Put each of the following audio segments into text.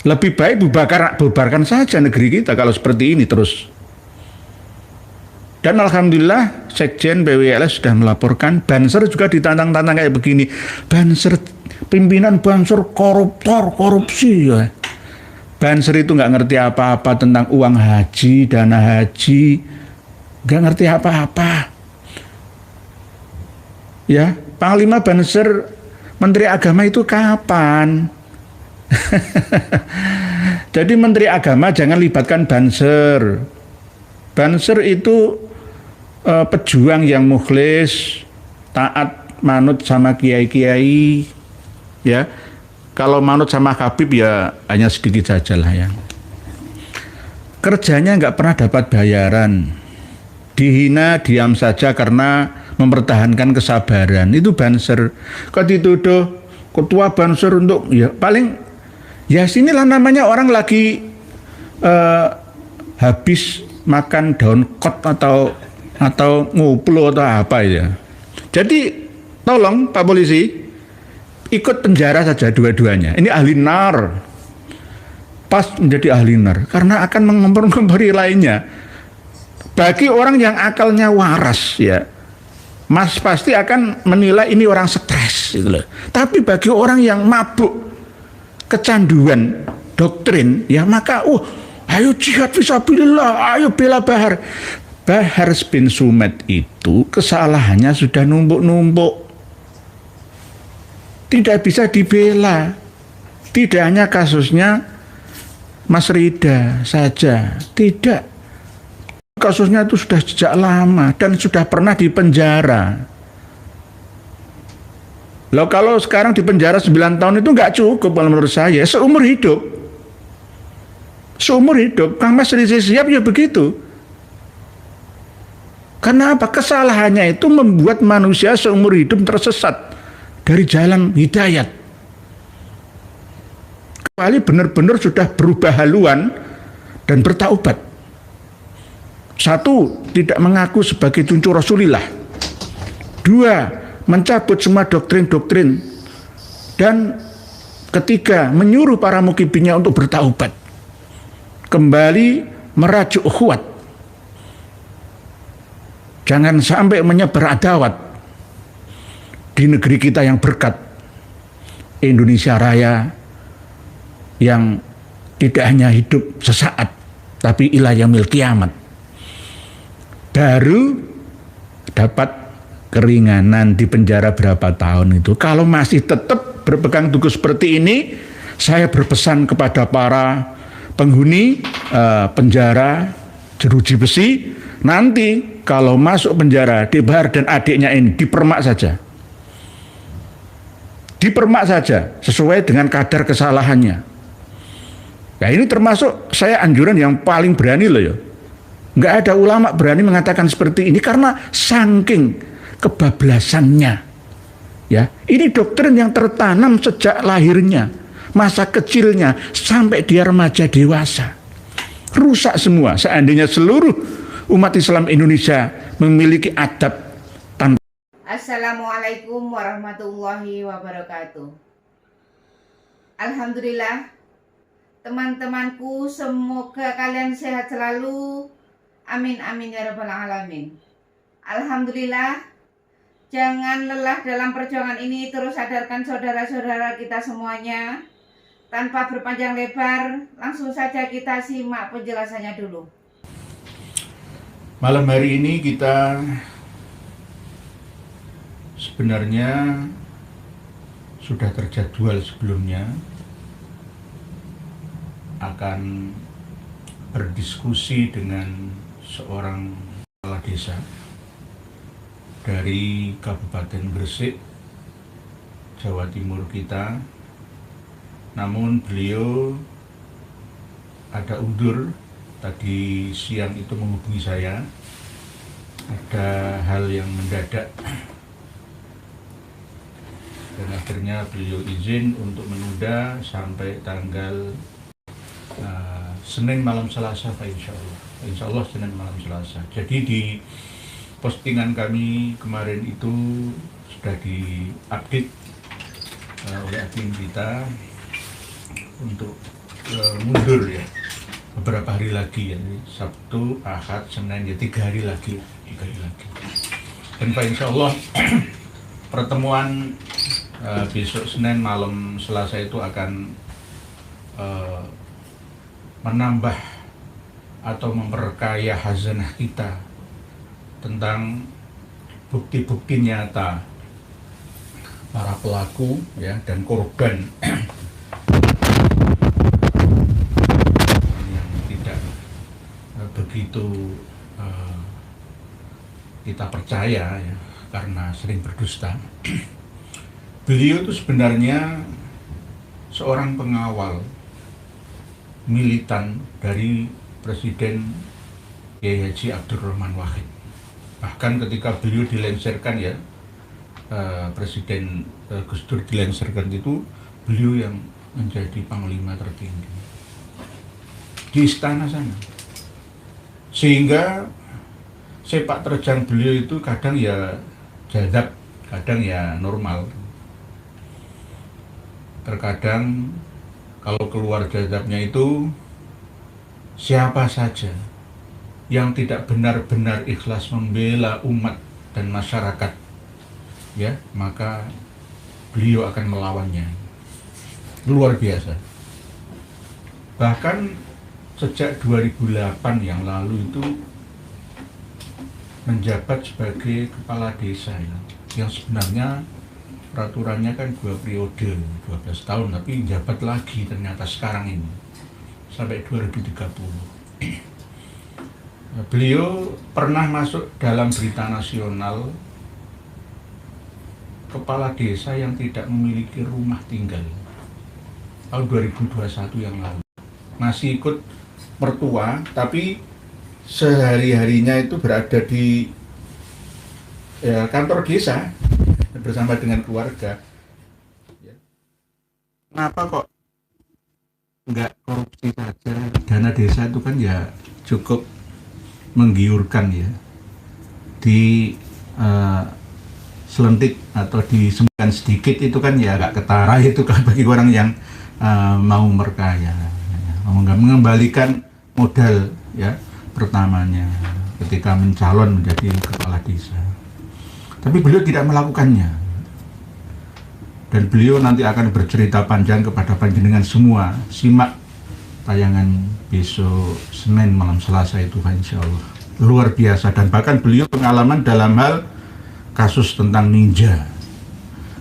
Lebih baik bubarkan saja negeri kita kalau seperti ini terus. Dan alhamdulillah Sekjen PWLS sudah melaporkan, Banser juga ditantang-tantang kayak begini. Banser, pimpinan Banser koruptor, korupsi ya. Banser itu nggak ngerti apa-apa tentang uang haji, dana haji, nggak ngerti apa-apa. Ya, Panglima Banser, Menteri Agama itu kapan? Jadi Menteri Agama jangan libatkan Banser. Banser itu pejuang yang mukhlis, taat, manut sama kiai-kiai, ya. Kalau manut sama Habib ya hanya sedikit saja lah ya. Kerjanya nggak pernah dapat bayaran, dihina diam saja karena mempertahankan kesabaran. Itu Banser. Kok dituduh ketua Banser untuk ya paling ya sinilah namanya orang lagi habis makan daun kot atau nguplo atau apa ya. Jadi tolong Pak Polisi ikut penjara saja dua-duanya. Ini ahli nar. Pas menjadi ahli nar karena akan mengompor-ngompori lainnya. Bagi orang yang akalnya waras ya, Mas pasti akan menilai ini orang stres gitu loh. Tapi bagi orang yang mabuk, kecanduan doktrin ya, maka ayo jihad fisabilillah, ayo bela Bahar. Bahar bin Sumed itu kesalahannya sudah numpuk-numpuk, tidak bisa dibela. Tidak hanya kasusnya Mas Rida saja, tidak, kasusnya itu sudah sejak lama dan sudah pernah dipenjara. Loh, kalau sekarang dipenjara 9 tahun itu nggak cukup kalau menurut saya, seumur hidup. Seumur hidup, Kang Mas Rizik Sihab ya begitu. Karena apa? Kesalahannya itu membuat manusia seumur hidup tersesat dari jalan hidayat. Kecuali benar-benar sudah berubah haluan dan bertaubat. Satu, tidak mengaku sebagai cucu Rasulillah. Dua, mencabut semua doktrin-doktrin. Dan ketiga, menyuruh para mukibinnya untuk bertaubat. Kembali merajuk ukhuwat. Jangan sampai menyebar adawat di negeri kita yang berkat, Indonesia Raya, yang tidak hanya hidup sesaat, tapi ila yaumil kiamat. Baru dapat keringanan di penjara berapa tahun itu. Kalau masih tetap berpegang teguh seperti ini, saya berpesan kepada para penghuni penjara jeruji besi, nanti kalau masuk penjara, Bahar dan adiknya ini dipermak saja. Dipermak saja sesuai dengan kadar kesalahannya. Nah, ini termasuk saya anjuran yang paling berani loh ya. Nggak ada ulama berani mengatakan seperti ini karena saking kebablasannya. Ya, ini doktrin yang tertanam sejak lahirnya, masa kecilnya sampai dia remaja dewasa. Rusak semua. Seandainya seluruh umat Islam Indonesia memiliki adab tanpa. Assalamualaikum warahmatullahi wabarakatuh. Alhamdulillah, teman-temanku, semoga kalian sehat selalu. Amin amin ya rabbal alamin. Alhamdulillah, jangan lelah dalam perjuangan ini. Terus sadarkan saudara-saudara kita semuanya. Tanpa berpanjang lebar, langsung saja kita simak penjelasannya dulu. Malam hari ini kita sebenarnya sudah terjadwal sebelumnya akan berdiskusi dengan seorang kepala desa dari Kabupaten Gresik, Jawa Timur kita. Namun beliau ada undur, tadi siang itu menghubungi saya, ada hal yang mendadak dan akhirnya beliau izin untuk menunda sampai tanggal Senin malam Selasa, Pak, insya Allah Senin malam Selasa. Jadi di postingan kami kemarin itu sudah diupdate oleh admin kita untuk mundur ya, beberapa hari lagi ya, Sabtu, Ahad, Senin ya 3 hari lagi. Dan Pak insya Allah pertemuan besok Senin malam Selasa itu akan menambah atau memperkaya khazanah kita tentang bukti-bukti nyata para pelaku ya dan korban yang tidak begitu kita percaya ya, karena sering berdusta. Beliau itu sebenarnya seorang pengawal militan dari Presiden Kiai Haji Abdurrahman Wahid. Bahkan ketika beliau dilengsarkan ya, Presiden Gus Dur dilengsarkan itu, beliau yang menjadi panglima tertinggi di istana sana. Sehingga sepak terjang beliau itu kadang ya jadab, kadang ya normal. Terkadang kalau keluar jadabnya itu siapa saja yang tidak benar-benar ikhlas membela umat dan masyarakat ya, maka beliau akan melawannya. Luar biasa. Bahkan sejak 2008 yang lalu itu menjabat sebagai kepala desa ya, yang sebenarnya peraturannya kan 2 periode 12 tahun, tapi jabat lagi ternyata sekarang ini sampai 2030. Beliau pernah masuk dalam berita nasional kepala desa yang tidak memiliki rumah tinggal tahun 2021 yang lalu. Masih ikut mertua, tapi sehari-harinya itu berada di ya, kantor desa bersama dengan keluarga. Kenapa kok nggak korupsi saja? Dana desa itu kan ya cukup menggiurkan ya, di selentik atau disembunyikan sedikit itu kan ya agak ketara itu kan bagi orang yang mau berkaya, mengembalikan modal ya pertamanya ketika mencalon menjadi kepala desa. Tapi beliau tidak melakukannya. Dan beliau nanti akan bercerita panjang kepada panjenengan semua. Simak tayangan besok Senin malam Selasa itu insya Allah. Luar biasa. Dan bahkan beliau pengalaman dalam hal kasus tentang ninja,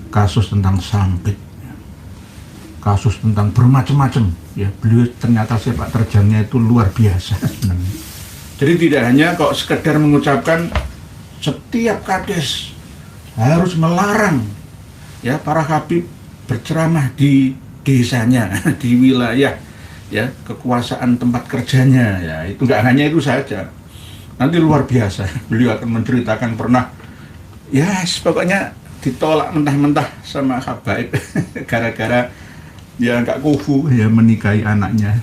kasus tentang sampit, kasus tentang bermacam-macam. Ya, beliau ternyata sepak terjangnya itu luar biasa. Jadi tidak hanya kok sekedar mengucapkan setiap kades harus melarang ya para habib berceramah di desanya, di wilayah ya kekuasaan tempat kerjanya ya, itu nggak hanya itu saja. Nanti luar biasa beliau akan menceritakan pernah ya pokoknya ditolak mentah-mentah sama habaib gara-gara ya nggak kufu ya menikahi anaknya.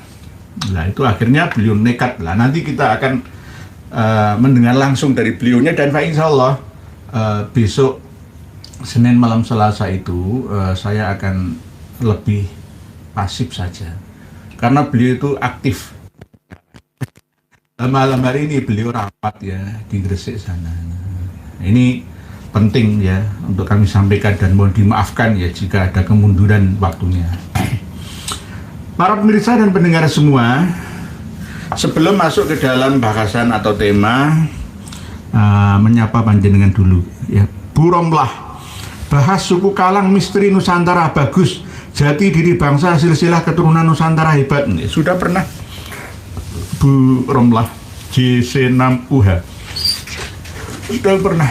Nah itu akhirnya beliau nekat lah. Nanti kita akan mendengar langsung dari beliaunya, dan insya Allah besok Senin malam Selasa itu saya akan lebih pasif saja karena beliau itu aktif. Malam hari ini beliau rapat ya di Gresik sana. Ini penting ya untuk kami sampaikan dan mohon dimaafkan ya jika ada kemunduran waktunya. Para pemirsa dan pendengar semua, sebelum masuk ke dalam bahasan atau tema, menyapa panjenengan dulu ya. Bu Romlah, bahas suku Kalang misteri Nusantara bagus, jati diri bangsa silsilah keturunan Nusantara hebat. Sudah pernah Bu Romlah JC6UH, sudah pernah.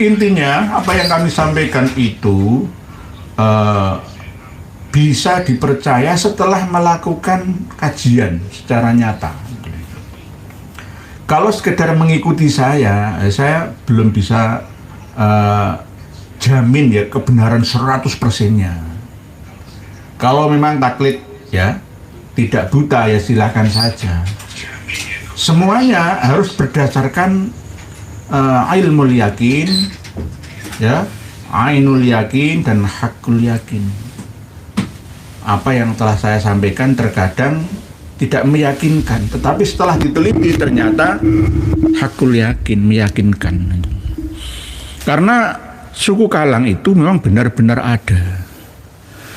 Intinya apa yang kami sampaikan itu bisa dipercaya setelah melakukan kajian secara nyata. Kalau sekedar mengikuti saya belum bisa jamin ya kebenaran 100%-nya. Kalau memang taklid ya tidak buta ya silakan saja. Semuanya harus berdasarkan ilmul yakin ya, ainul yakin dan hakul yakin. apa yang telah saya sampaikan terkadang tidak meyakinkan, tetapi setelah diteliti ternyata hakul yakin, meyakinkan. Karena suku Kalang itu memang benar-benar ada.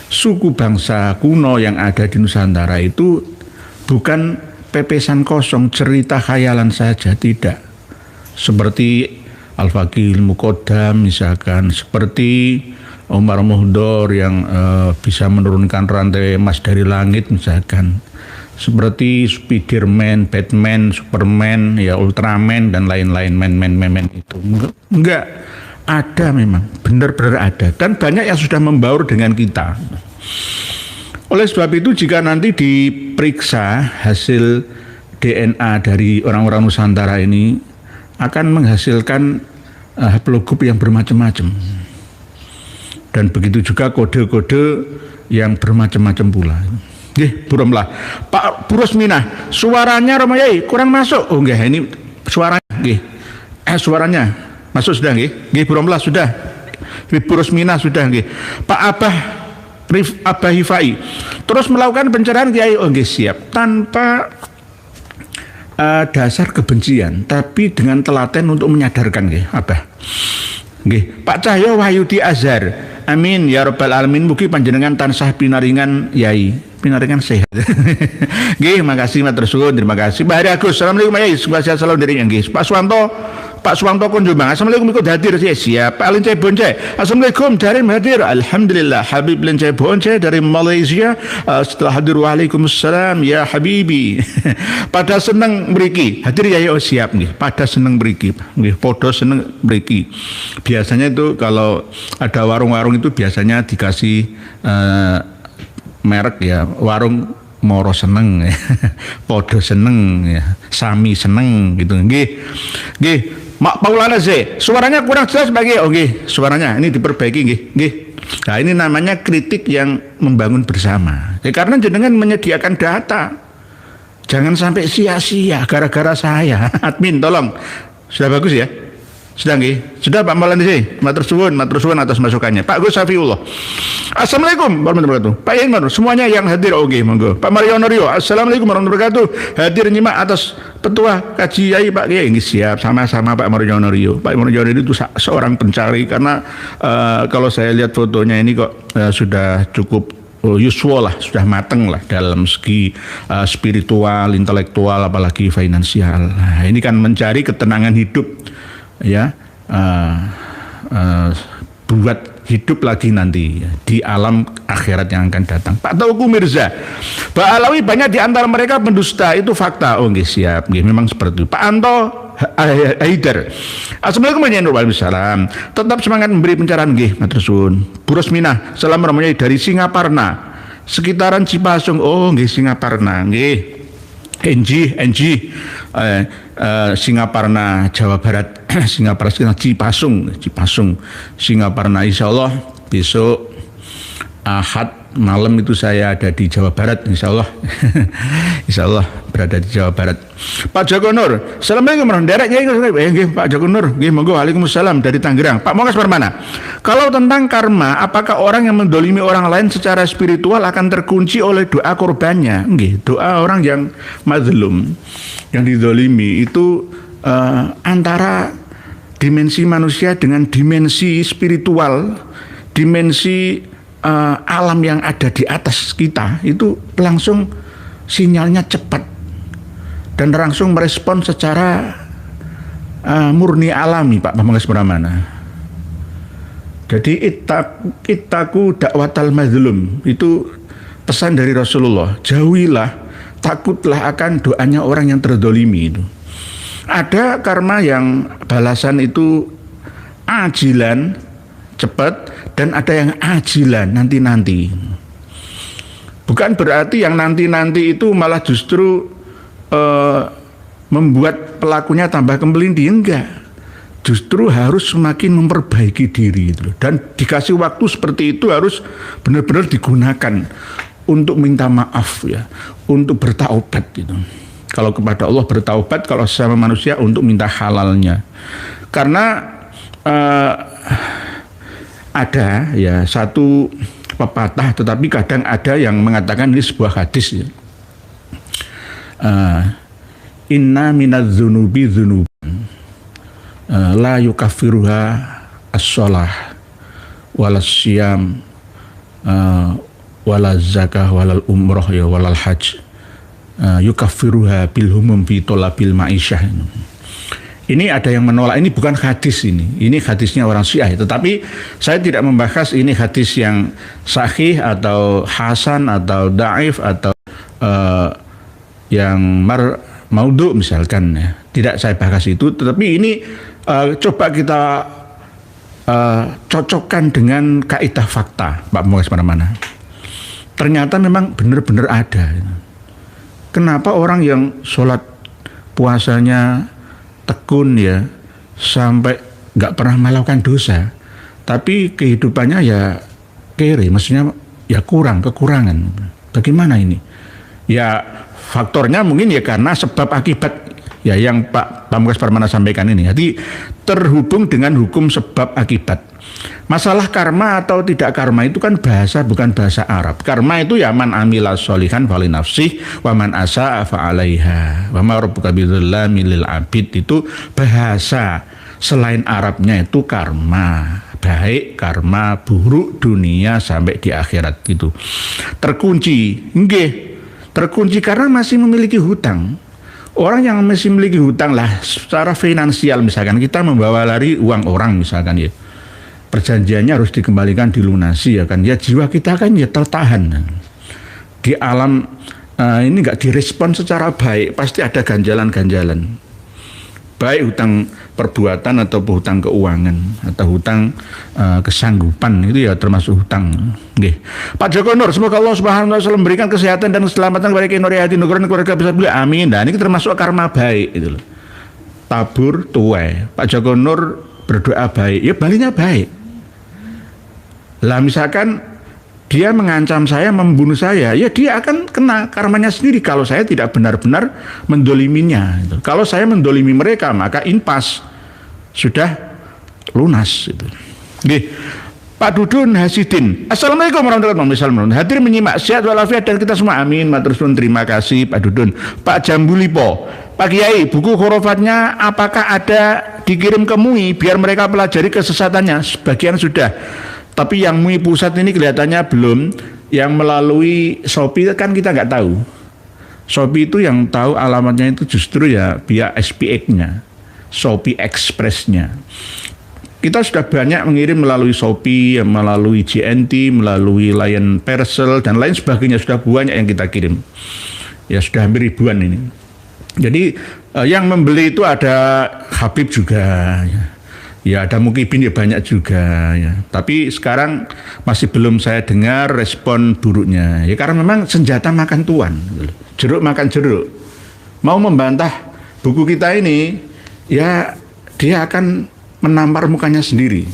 Suku bangsa kuno yang ada di Nusantara itu bukan pepesan kosong, cerita khayalan saja, tidak. Seperti Al-Faqih Muqaddam misalkan, seperti Umar Muhdor yang bisa menurunkan rantai emas dari langit misalkan, seperti Spiderman, Batman, Superman, ya Ultraman dan lain-lain men itu. Enggak ada, memang benar-benar ada, dan banyak yang sudah membaur dengan kita. Oleh sebab itu jika nanti diperiksa hasil DNA dari orang-orang Nusantara ini akan menghasilkan haplogrup yang bermacam-macam. Dan begitu juga kode-kode yang bermacam-macam pula. Nggih, burumlah. Pak Burosminah, suaranya Romayai kurang masuk. Oh nggih, ini suaranya nggih. Suaranya masuk sudah nggih? Nggih, burumlah sudah. Burosminah sudah nggih. Pak Abah Hifai terus melakukan pencerahan Kiai. Oh nggih, siap. Tanpa dasar kebencian, tapi dengan telaten untuk menyadarkan nggih, Abah. Nggih, Pak Cahyo Wahyudi Azhar. Amin ya rabbal alamin, mugi panjenengan tansah pinaringan yai, pinaringan sehat. Nggih, makasih matur suwun, terima kasih. Mbak Hari Agus, assalamualaikum yai, sehat selalu dari nggih. Pak Suwanto Kunjubang, assalamualaikum, ikut hadir siap. Pak Lincai Bonce, assalamualaikum, dari hadir, alhamdulillah. Habib Lincai Bonce dari Malaysia, setelah hadir, waalaikumsalam ya Habibi. Pada seneng mriki hadir ya, oh siap nih. Pada seneng mriki nggih, podo seneng mriki. Biasanya itu kalau ada warung-warung itu biasanya dikasih merek ya, warung moro seneng, podo seneng ya, sami seneng gitu. Nggih. Mak Paulana Z, suaranya kurang jelas bagi. Oh nggih, suaranya ini diperbaiki nggih. Nah, ini namanya kritik yang membangun bersama. Ya, karena jenengan menyediakan data. Jangan sampai sia-sia gara-gara saya. Admin tolong. Sudah bagus ya? Sudah nggih? Sudah Pak Maulana Z. Matur suwun atas masukannya. Pak Gus Safiullah. Assalamualaikum warahmatullahi wabarakatuh. Pak Iman, semuanya yang hadir oke, monggo. Pak Mariono Rio, assalamualaikum warahmatullahi wabarakatuh. Hadir nyimak atas petua kaji Yai Pak Kiai. Siap, sama-sama Pak Mariono Rio. Pak Mariono Rio itu seorang pencari, karena kalau saya lihat fotonya ini kok sudah cukup yuswa lah, sudah mateng lah dalam segi spiritual, intelektual, apalagi finansial. Nah, ini kan mencari ketenangan hidup ya, buat hidup lagi nanti di alam akhirat yang akan datang. Pak Tauku Mirza, Pak Alawi banyak di antara mereka pendusta, itu fakta. Oh nggih, siap nggih, memang seperti itu. Pak Anto Haidar, assalamualaikum warahmatullahi wabarakatuh. Tetap semangat memberi pencerahan nggih, matur suwun. Burosminah, salam ramai dari Singaparna, sekitaran Cipasung. Oh nggih, Singaparna nggih. NG Singaparna Jawa Barat. Singaparna Cipasung Singaparna. Insya Allah besok Ahad malam itu saya ada di Jawa Barat, insya Allah. Insya Allah berada di Jawa Barat. Pak Joko Nur, assalamualaikum warahmatullahi wabarakatuh. Pak Joko Nur, monggo, waalaikumsalam dari Tangerang. Pak Mongas Permana, kalau tentang karma, apakah orang yang mendolimi orang lain secara spiritual akan terkunci oleh doa korbannya? Nggih, doa orang yang mazlum, yang didolimi itu antara dimensi manusia dengan dimensi spiritual, dimensi alam yang ada di atas kita, itu langsung sinyalnya cepat dan langsung merespon secara murni alami, Pak Pamungkas Pramana. Jadi ittaku dakwatal mazlum, itu pesan dari Rasulullah. Jauhilah, takutlah akan doanya orang yang terdolimi itu. Ada karma yang balasan itu ajilan, cepat, dan ada yang ajilan, nanti-nanti. Bukan berarti yang nanti-nanti itu malah justru membuat pelakunya tambah kemelindi, enggak. Justru harus semakin memperbaiki diri itu. Dan dikasih waktu seperti itu harus benar-benar digunakan untuk minta maaf ya, untuk bertaubat gitu. Kalau kepada Allah bertaubat, kalau sesama manusia untuk minta halalnya. Karena ada ya satu pepatah, tetapi kadang ada yang mengatakan ini sebuah hadis ya. Inna minadz-dzunubi dzunuban la yukaffiruha as-shalah walas syiyam walaz zakah walal umroh ya walal hajj yukaffiruha bil humum fi talabil ma'isyah. Ini ada yang menolak, ini bukan hadis ini hadisnya orang Syiah, tetapi saya tidak membahas ini hadis yang sahih atau hasan atau dhaif atau yang maudhu misalkan ya. Tidak saya bahas itu, tetapi ini coba kita cocokkan dengan kaidah fakta, Pak Muas mana-mana. Ternyata memang benar-benar ada. Kenapa orang yang sholat puasanya tekun ya sampai nggak pernah melakukan dosa, tapi kehidupannya ya kere, maksudnya ya kekurangan. Bagaimana ini? Ya faktornya mungkin ya karena sebab akibat ya yang Pak Pamungkas Parmana sampaikan ini. Jadi terhubung dengan hukum sebab akibat. Masalah karma atau tidak karma itu kan bahasa, bukan bahasa Arab. Karma itu ya man amila sholihan fali nafsih wa man asa'a fa 'alaiha wa ma rabbuka bidzallamil lil 'abid. Itu bahasa selain Arabnya itu karma, baik karma buruk dunia sampai di akhirat gitu. Terkunci, nggih. Terkunci karena masih memiliki hutang. Orang yang masih memiliki hutang lah secara finansial, misalkan kita membawa lari uang orang misalkan ya, perjanjiannya harus dikembalikan, dilunasi ya kan, ya jiwa kita kan ya tertahan di alam ini nggak direspon secara baik, pasti ada ganjalan-ganjalan, baik hutang perbuatan atau hutang keuangan atau hutang kesanggupan, itu ya termasuk hutang. Nggih. Pak Joko Nur, semoga Allah Subhanahu wa taala memberikan kesehatan dan keselamatan kepada Ki Nur Yadi Nugroho dan keluarga besar beliau, amin. Nah, ini termasuk karma baik itu loh. Tabur tuai, Pak Joko Nur berdoa baik, ya balinya baik. Lah misalkan dia mengancam saya, membunuh saya, ya dia akan kena karmanya sendiri kalau saya tidak benar-benar mendoliminya. Kalau saya mendolimi mereka, maka impas sudah lunas. Oke. Pak Dudun Hasidin, Assalamualaikum warahmatullahi wabarakatuh. Hadir menyimak, sehat walafiat dan kita semua, amin. Matur suwun, terima kasih Pak Dudun. Pak Jambulipo, Pak Kiai, buku khurafatnya apakah ada dikirim ke MUI biar mereka pelajari kesesatannya? Sebagian sudah, tapi yang MUI pusat ini kelihatannya belum. Yang melalui Shopee kan kita nggak tahu. Shopee itu yang tahu alamatnya itu justru ya via SPX-nya, Shopee Express-nya. Kita sudah banyak mengirim melalui Shopee, melalui JNT, melalui Lion Parcel dan lain sebagainya, sudah banyak yang kita kirim. Ya sudah hampir ribuan ini. Jadi yang membeli itu ada Habib juga, ya ada Mukibin ya banyak juga, ya. Tapi sekarang masih belum saya dengar respon buruknya. Ya karena memang senjata makan tuan, jeruk makan jeruk. Mau membantah buku kita ini, ya dia akan menampar mukanya sendiri,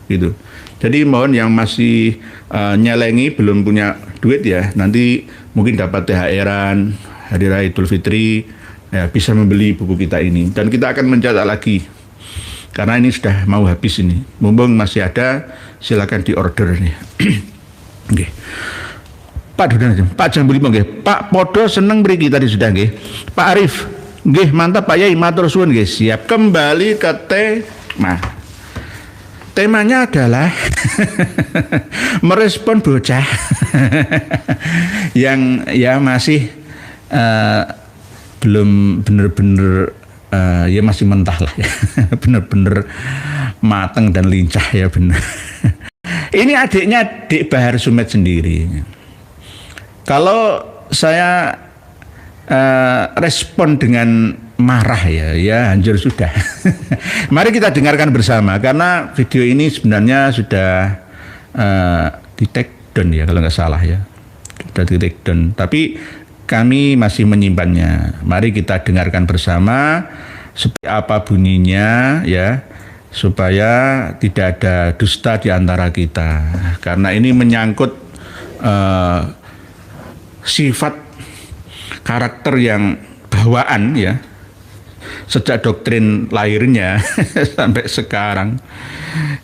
gitu. Jadi mohon yang masih nyelengi belum punya duit ya, nanti mungkin dapat THR-an Hari Raya Idul Fitri, ya, bisa membeli buku kita ini dan kita akan mencetak lagi karena ini sudah mau habis ini. Mumpung masih ada, silakan diorder nih. Okay. Pak Dudan, Pak Jambuli, nggih. Pak Podo seneng mriki tadi sudah nggih. Pak Arif, nggih mantap Pak Yai, matur suwun nggih. Siap, kembali ke tema. Temanya adalah merespon bocah yang ya masih belum benar-benar ya masih mentah lah ya. Benar-benar matang dan lincah ya benar. Ini adiknya Dik Bahar Sumet sendiri. Kalau saya respon dengan marah ya hancur sudah. Mari kita dengarkan bersama karena video ini sebenarnya sudah di take down ya kalau nggak salah ya, sudah di take down. Tapi kami masih menyimpannya. Mari kita dengarkan bersama seperti apa bunyinya ya, supaya tidak ada dusta di antara kita. Karena ini menyangkut sifat karakter yang bawaan ya. sejak doktrin lahirnya sampai sekarang.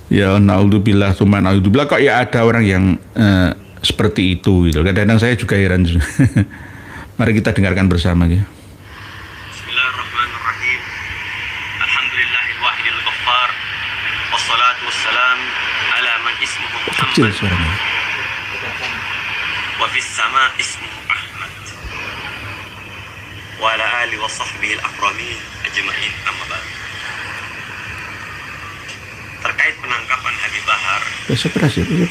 Ya naudzubillah tsumma naudzubillah, kok ya ada orang yang seperti itu gitu. Kadang-kadang saya juga heran. Mari kita dengarkan bersama ya. Bismillahirrahmanirrahim. Alhamdulillahil wahidil ghaffar. Wassalatu wassalam ala man ismuhu Kecil Muhammad suaranya. wa fis sama ismuhu Ahmad wa ala alihi wa sahbihi al-akramin ajma'in, amma ba'd. Terkait penangkapan Habib Bahar Bisa keras ini.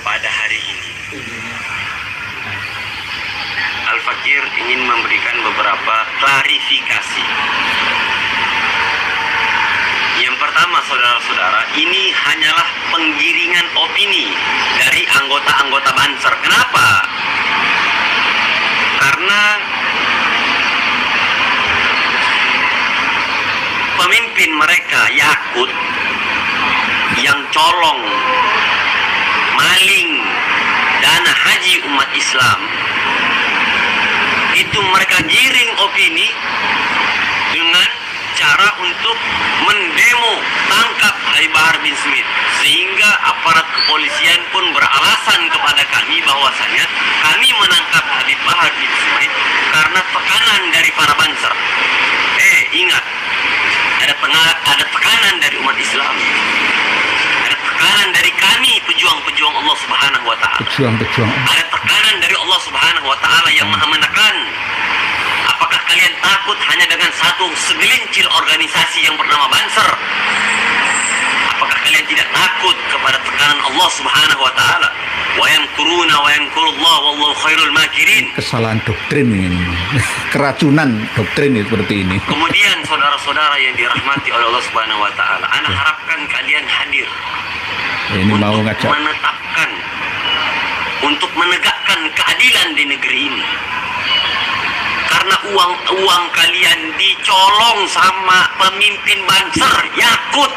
pada hari ini, Al-Fakir ingin memberikan beberapa klarifikasi. Yang pertama, saudara-saudara, ini hanyalah penggiringan opini dari anggota-anggota Banser. Kenapa? Karena pemimpin mereka Yakut yang colong, maling dana haji umat Islam, itu mereka giring opini dengan cara untuk mendemo tangkap Habib Bahar bin Smith, sehingga aparat kepolisian pun beralasan kepada kami bahwasanya kami menangkap Habib Bahar bin Smith karena tekanan dari para Banser. Ingat, ada tekanan dari umat Islam, ada tekanan dari kami pejuang-pejuang Allah Subhanahu wa Ta'ala, Pejuang. ada tekanan dari Allah Subhanahu wa Ta'ala yang Maha menekan. Apakah kalian takut hanya dengan satu segelincir organisasi yang bernama Banser? Apakah kalian tidak takut kepada tekanan Allah Subhanahu wa Ta'ala? Wa yamkuruna wa yamkurullah wallahu khairul makirin. Kesalahan doktrin ini. Keracunan doktrin seperti ini. Kemudian saudara-saudara yang dirahmati oleh Allah Subhanahu wa Ta'ala, ana harapkan kalian hadir Ini mau untuk ngajak menetapkan, untuk menegakkan keadilan di negeri ini. Karena uang kalian dicolong sama pemimpin Banser Yakut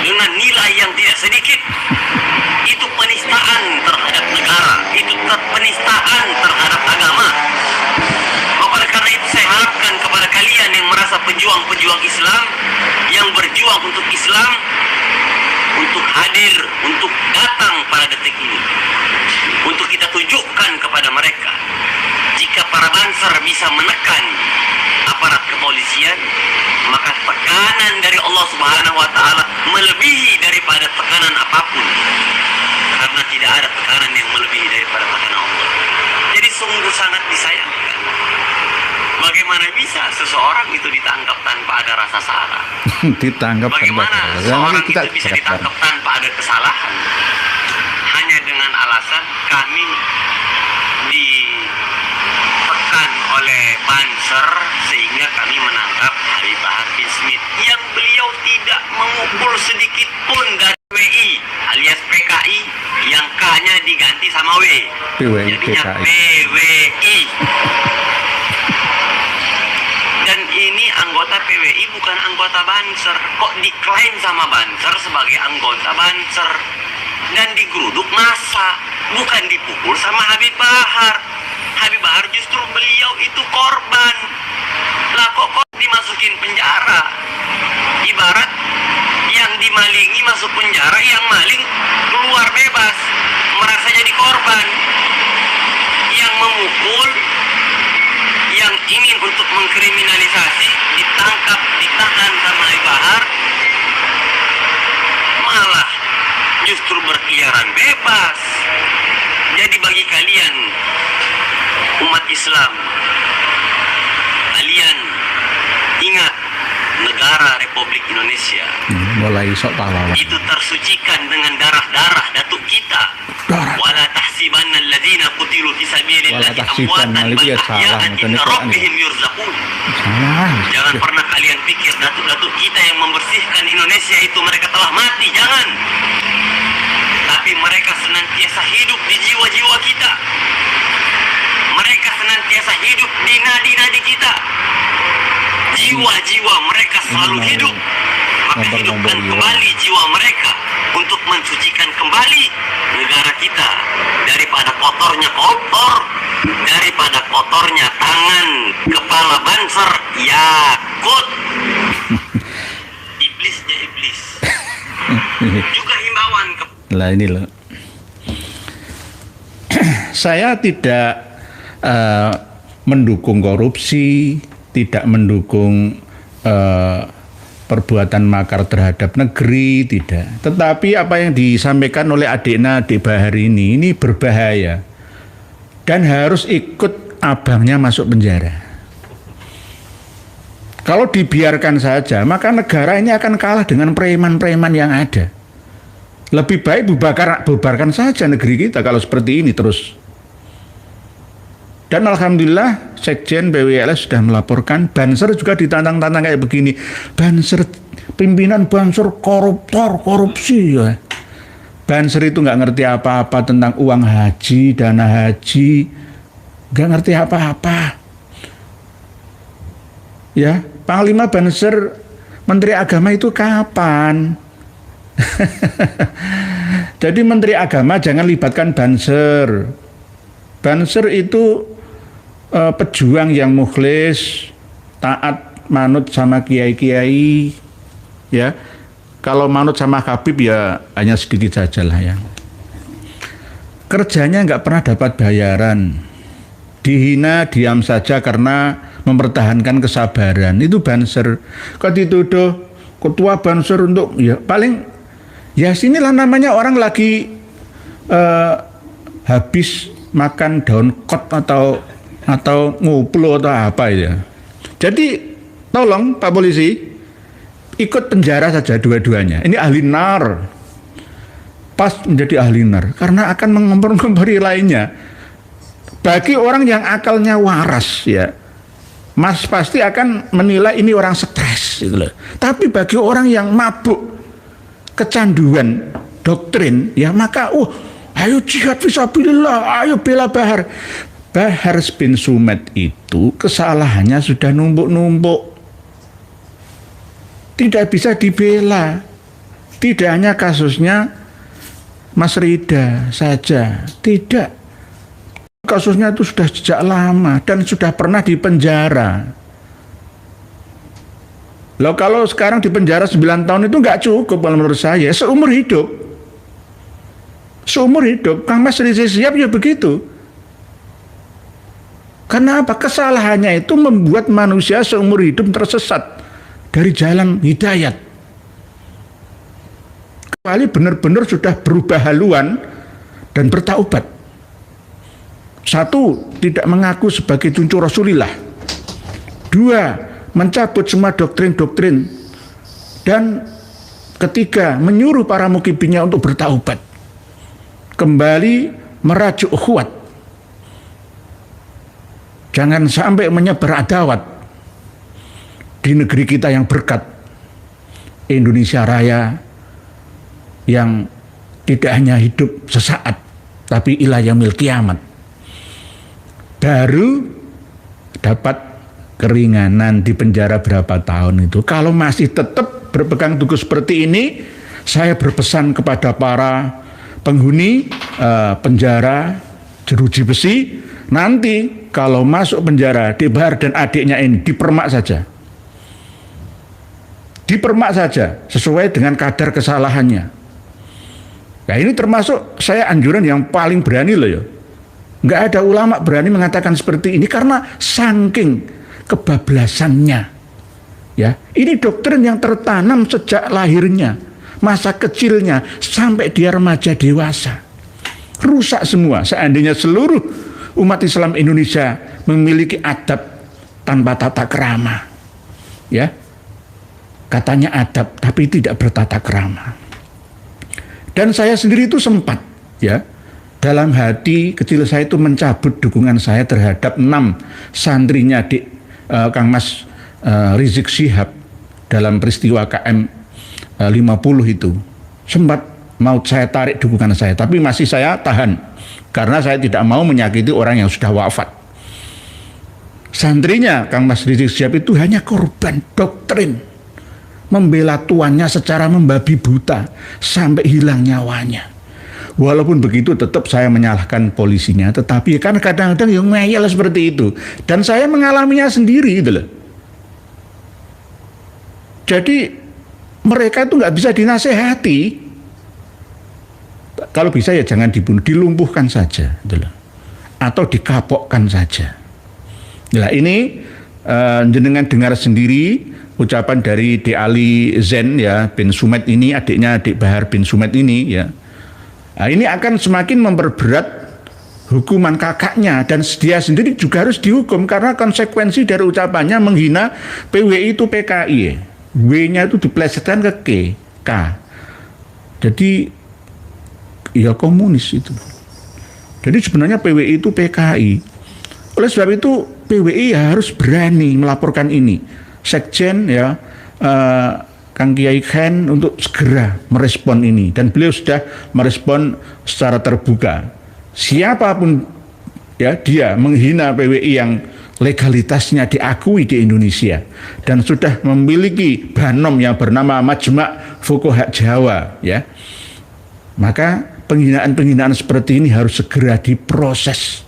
dengan nilai yang tidak sedikit. Itu penistaan terhadap negara, itu penistaan terhadap agama. Oleh karena itu saya harapkan kepada kalian yang merasa pejuang-pejuang Islam, yang berjuang untuk Islam, untuk hadir, untuk datang pada detik ini, untuk kita tunjukkan kepada mereka, jika para Banser bisa menekan aparat kepolisian, maka tekanan dari Allah Subhanahu wa Ta'ala melebihi daripada tekanan apapun. Karena tidak ada tekanan yang melebihi daripada tekanan Allah. Jadi sungguh sangat disayangkan, bagaimana bisa seseorang itu ditangkap tanpa ada rasa salah? ditangkap. Bagaimana seorang itu bisa ditangkap tanpa ada kesalahan? Hanya dengan alasan kami ditekan oleh Banser sehingga kami menangkap Habib Bahar bin Smith, yang beliau tidak memukul sedikit pun dari WI alias PKI, yang K-nya diganti sama W, jadinya PWI. Dan ini anggota PWI bukan anggota Banser, kok diklaim sama Banser sebagai anggota Banser dan digeruduk massa, bukan dipukul sama Habib Bahar. Habib Bahar justru beliau itu korban. Lah kok dimasukin penjara? Ibarat yang dimalingi masuk penjara, yang maling keluar bebas, merasa jadi korban. Yang memukul, yang ingin untuk mengkriminalisasi, ditangkap, ditahan sama Habib Bahar, malah justru berkeliaran bebas. Jadi bagi kalian umat Islam, kalian ingat, negara Republik Indonesia mulai sok pahlawan itu tersucikan dengan darah-darah datuk kita. Wala tahsibanna alladhina qutilu fi sabilillahi amwatan bal ahya'an inda rabbihim yurzaqun. Jangan pernah kalian pikir datuk-datuk kita yang membersihkan Indonesia itu mereka telah mati, jangan. Tapi mereka senantiasa hidup di jiwa-jiwa kita. Mereka senantiasa hidup di nadi-nadi kita. Jiwa-jiwa mereka selalu hidup. Maka hidupkan kembali jiwa mereka untuk mensucikan kembali negara kita daripada kotornya koruptor, daripada kotornya tangan dengan kepala Banser Yakut. Iblisnya iblis. Juga himbauan ke Lah ini loh. Saya tidak mendukung korupsi, tidak mendukung perbuatan makar terhadap negeri, tidak. Tetapi apa yang disampaikan oleh adik Bahar ini berbahaya dan harus ikut abangnya masuk penjara. Kalau dibiarkan saja, maka negara ini akan kalah dengan preman-preman yang ada. Lebih baik bubarkan saja negeri kita kalau seperti ini terus. Dan alhamdulillah Sekjen PWLS sudah melaporkan, Banser juga ditantang-tantang kayak begini. Banser, pimpinan Banser koruptor, korupsi ya. Banser itu nggak ngerti apa-apa tentang uang haji, dana haji, nggak ngerti apa-apa. Ya, Panglima Banser, Menteri Agama itu kapan? Jadi Menteri Agama jangan libatkan Banser. Banser itu pejuang yang mukhlis, taat, manut sama kiai-kiai, ya. Kalau manut sama Habib ya hanya sedikit saja lah ya. Kerjanya nggak pernah dapat bayaran, dihina diam saja karena mempertahankan kesabaran. Itu Banser. Kok dituduh ketua Banser untuk ya paling ya sinilah namanya orang lagi habis makan daun kot atau nguplo atau apa ya. Jadi tolong Pak Polisi ikut penjara saja dua-duanya. Ini ahli nar. Pas menjadi ahli nar karena akan mengompor-ngompori lainnya. Bagi orang yang akalnya waras ya, Mas pasti akan menilai ini orang stres gitu loh. Tapi bagi orang yang mabuk, kecanduan doktrin ya, maka ayo jihad fisabilillah, ayo bela Bahar. Bahar bin Sumed itu kesalahannya sudah numpuk-numpuk. Tidak bisa dibela. Tidak hanya kasusnya Mas Rida saja. Tidak. Kasusnya itu sudah sejak lama dan sudah pernah dipenjara. Loh kalau sekarang dipenjara 9 tahun itu nggak cukup kalau menurut saya. Seumur hidup. Seumur hidup. Kang Mas Rizik Syihab ya begitu. Karena apa? Kesalahannya itu membuat manusia seumur hidup tersesat dari jalan hidayat. Kecuali benar-benar sudah berubah haluan dan bertaubat. Satu, tidak mengaku sebagai cucu Rasulillah. Dua, mencabut semua doktrin-doktrin. Dan ketiga, menyuruh para mukibinnya untuk bertaubat. Kembali merajuk ukhuwat. Jangan sampai menyebar adawat di negeri kita yang berkat, Indonesia Raya, yang tidak hanya hidup sesaat, tapi ila yaumil kiamat. Baru dapat keringanan di penjara berapa tahun itu. Kalau masih tetap berpegang teguh seperti ini, saya berpesan kepada para penghuni penjara jeruji besi, nanti kalau masuk penjara, Bahar dan adiknya ini dipermak saja. Dipermak saja sesuai dengan kadar kesalahannya. Nah ini termasuk saya anjuran yang paling berani loh ya. Nggak ada ulama berani mengatakan seperti ini karena saking kebablasannya. Ya, ini doktrin yang tertanam sejak lahirnya, masa kecilnya sampai dia remaja dewasa. Rusak semua. Seandainya seluruh umat Islam Indonesia memiliki adab tanpa tata krama, ya, katanya adab tapi tidak bertata krama. Dan saya sendiri itu sempat, ya, dalam hati kecil saya itu mencabut dukungan saya terhadap 6 santrinya Kang Mas Rizik Syihab dalam peristiwa KM 50 itu. Sempat mau saya tarik dukungan saya, tapi masih saya tahan karena saya tidak mau menyakiti orang yang sudah wafat. Santrinya Kang Mas Rizik Syihab itu hanya korban doktrin, membela tuannya secara membabi buta sampai hilang nyawanya. Walaupun begitu tetap saya menyalahkan polisinya, tetapi kan kadang-kadang yang ngeyel seperti itu. Dan saya mengalaminya sendiri gitu loh. Jadi mereka itu nggak bisa dinasehati. Kalau bisa ya jangan dibunuh, dilumpuhkan saja gitu loh. Atau dikapokkan saja. Nah ini jenengan dengar sendiri ucapan dari D. Ali Zen ya bin Sumed ini, adiknya adik Bahar bin Sumed ini ya. Nah, ini akan semakin memperberat hukuman kakaknya dan dia sendiri juga harus dihukum karena konsekuensi dari ucapannya menghina PWI itu PKI. W-nya itu diplesetkan ke K. Jadi ya komunis itu. Jadi sebenarnya PWI itu PKI. Oleh sebab itu PWI harus berani melaporkan ini. Sekjen ya Kang Kiai Khan untuk segera merespon ini dan beliau sudah merespon secara terbuka. Siapapun ya dia menghina PWI yang legalitasnya diakui di Indonesia dan sudah memiliki banom yang bernama Majma' Fuqaha Jawa ya. Maka penghinaan-penghinaan seperti ini harus segera diproses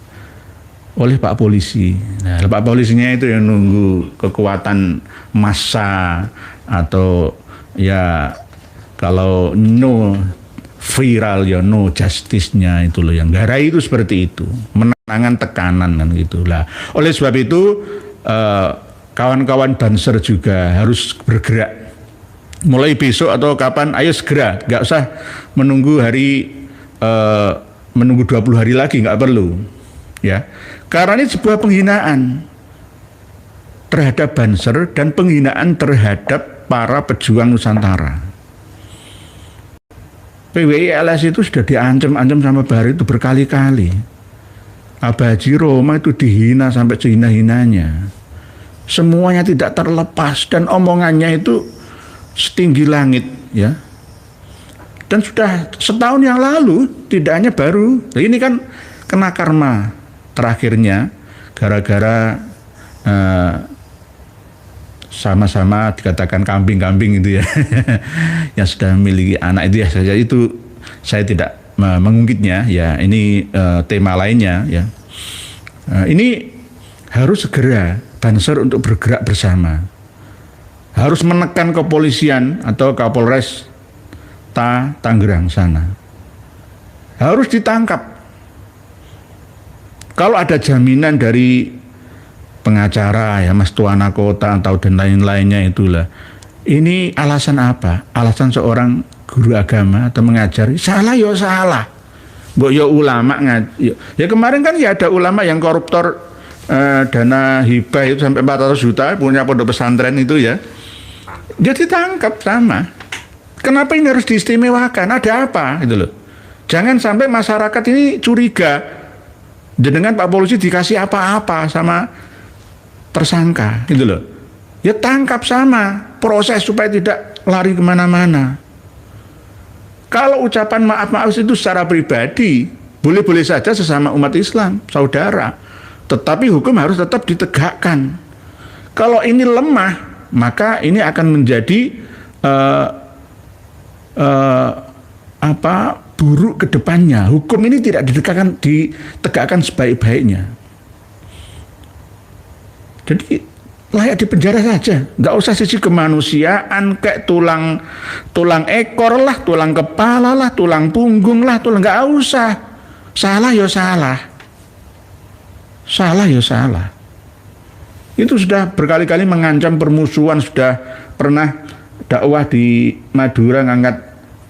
oleh Pak Polisi. Nah, Pak Polisinya itu yang nunggu kekuatan massa atau ya kalau no viral ya no justice-nya itu loh yang garai itu seperti itu, menangan tekanan kan gitulah. Oleh sebab itu kawan-kawan Banser juga harus bergerak mulai besok atau kapan, ayo segera, nggak usah menunggu menunggu 20 hari lagi, nggak perlu ya. Karena ini sebuah penghinaan terhadap Banser dan penghinaan terhadap para pejuang Nusantara. PWI LS itu sudah diancam-ancam sama Bahar itu berkali-kali. Abah Haji Roma itu dihina sampai sehina-hinanya. Semuanya tidak terlepas dan omongannya itu setinggi langit ya. Dan sudah setahun yang lalu, tidak hanya baru. Nah, ini kan kena karma terakhirnya gara-gara sama-sama dikatakan kambing-kambing itu ya yang sudah memiliki anak itu ya saja, itu saya tidak mengungkitnya ya, ini tema lainnya ya. Ini harus segera Banser untuk bergerak bersama, harus menekan kepolisian atau Kapolres Tanggerang sana, harus ditangkap. Kalau ada jaminan dari pengacara ya Mas Tuana Kota atau dan lain-lainnya itulah. Ini alasan apa? Alasan seorang guru agama atau mengajar salah ya salah. Mbok ya ulama ya kemarin kan ya ada ulama yang koruptor dana hibah itu sampai 400 juta punya pondok pesantren itu ya. Dia ditangkap sama. Kenapa ini harus diistimewakan? Ada apa gitu loh. Jangan sampai masyarakat ini curiga dengan Pak Polisi dikasih apa-apa sama tersangka gitu loh. Ya tangkap sama, proses supaya tidak lari kemana-mana. Kalau ucapan maaf-maaf itu secara pribadi boleh-boleh saja sesama umat Islam, saudara, tetapi hukum harus tetap ditegakkan. Kalau ini lemah, maka ini akan menjadi buruk ke depannya. Hukum ini tidak ditegakkan sebaik-baiknya. Jadi layak dipenjara saja, nggak usah sisi kemanusiaan kayak tulang ekor lah, tulang kepala lah, tulang punggung lah, nggak usah. Salah ya salah, salah ya salah. Itu sudah berkali-kali mengancam permusuhan, sudah pernah dakwah di Madura ngangkat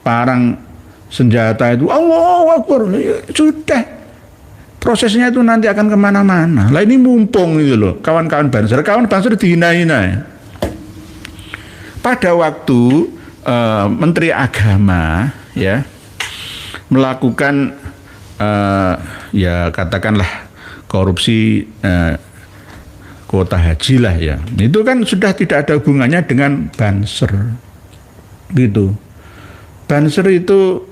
parang senjata itu, Allahu Akbar, sudah prosesnya itu nanti akan kemana-mana. Lah ini mumpung itu loh, kawan-kawan Banser dihina-hina. Pada waktu Menteri Agama ya melakukan ya katakanlah korupsi kuota haji lah ya, itu kan sudah tidak ada hubungannya dengan Banser gitu. Banser itu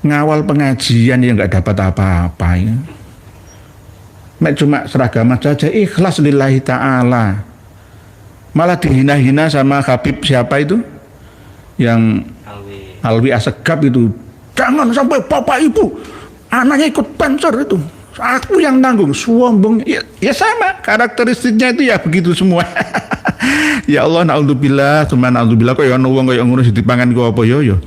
ngawal pengajian yang nggak dapat apa-apa ya. Cuma seragam saja, ikhlas lillahi ta'ala. Malah dihina-hina sama Habib siapa itu? Yang Alwi Asegab itu Jangan sampai bapak ibu anaknya ikut banser itu. Aku yang tanggung, sombong. Ya sama, karakteristiknya itu ya begitu semua. Ya Allah, naudzubillah, cuma naudzubillah kok ya ono wong kaya ngono dipangan ku apa yo.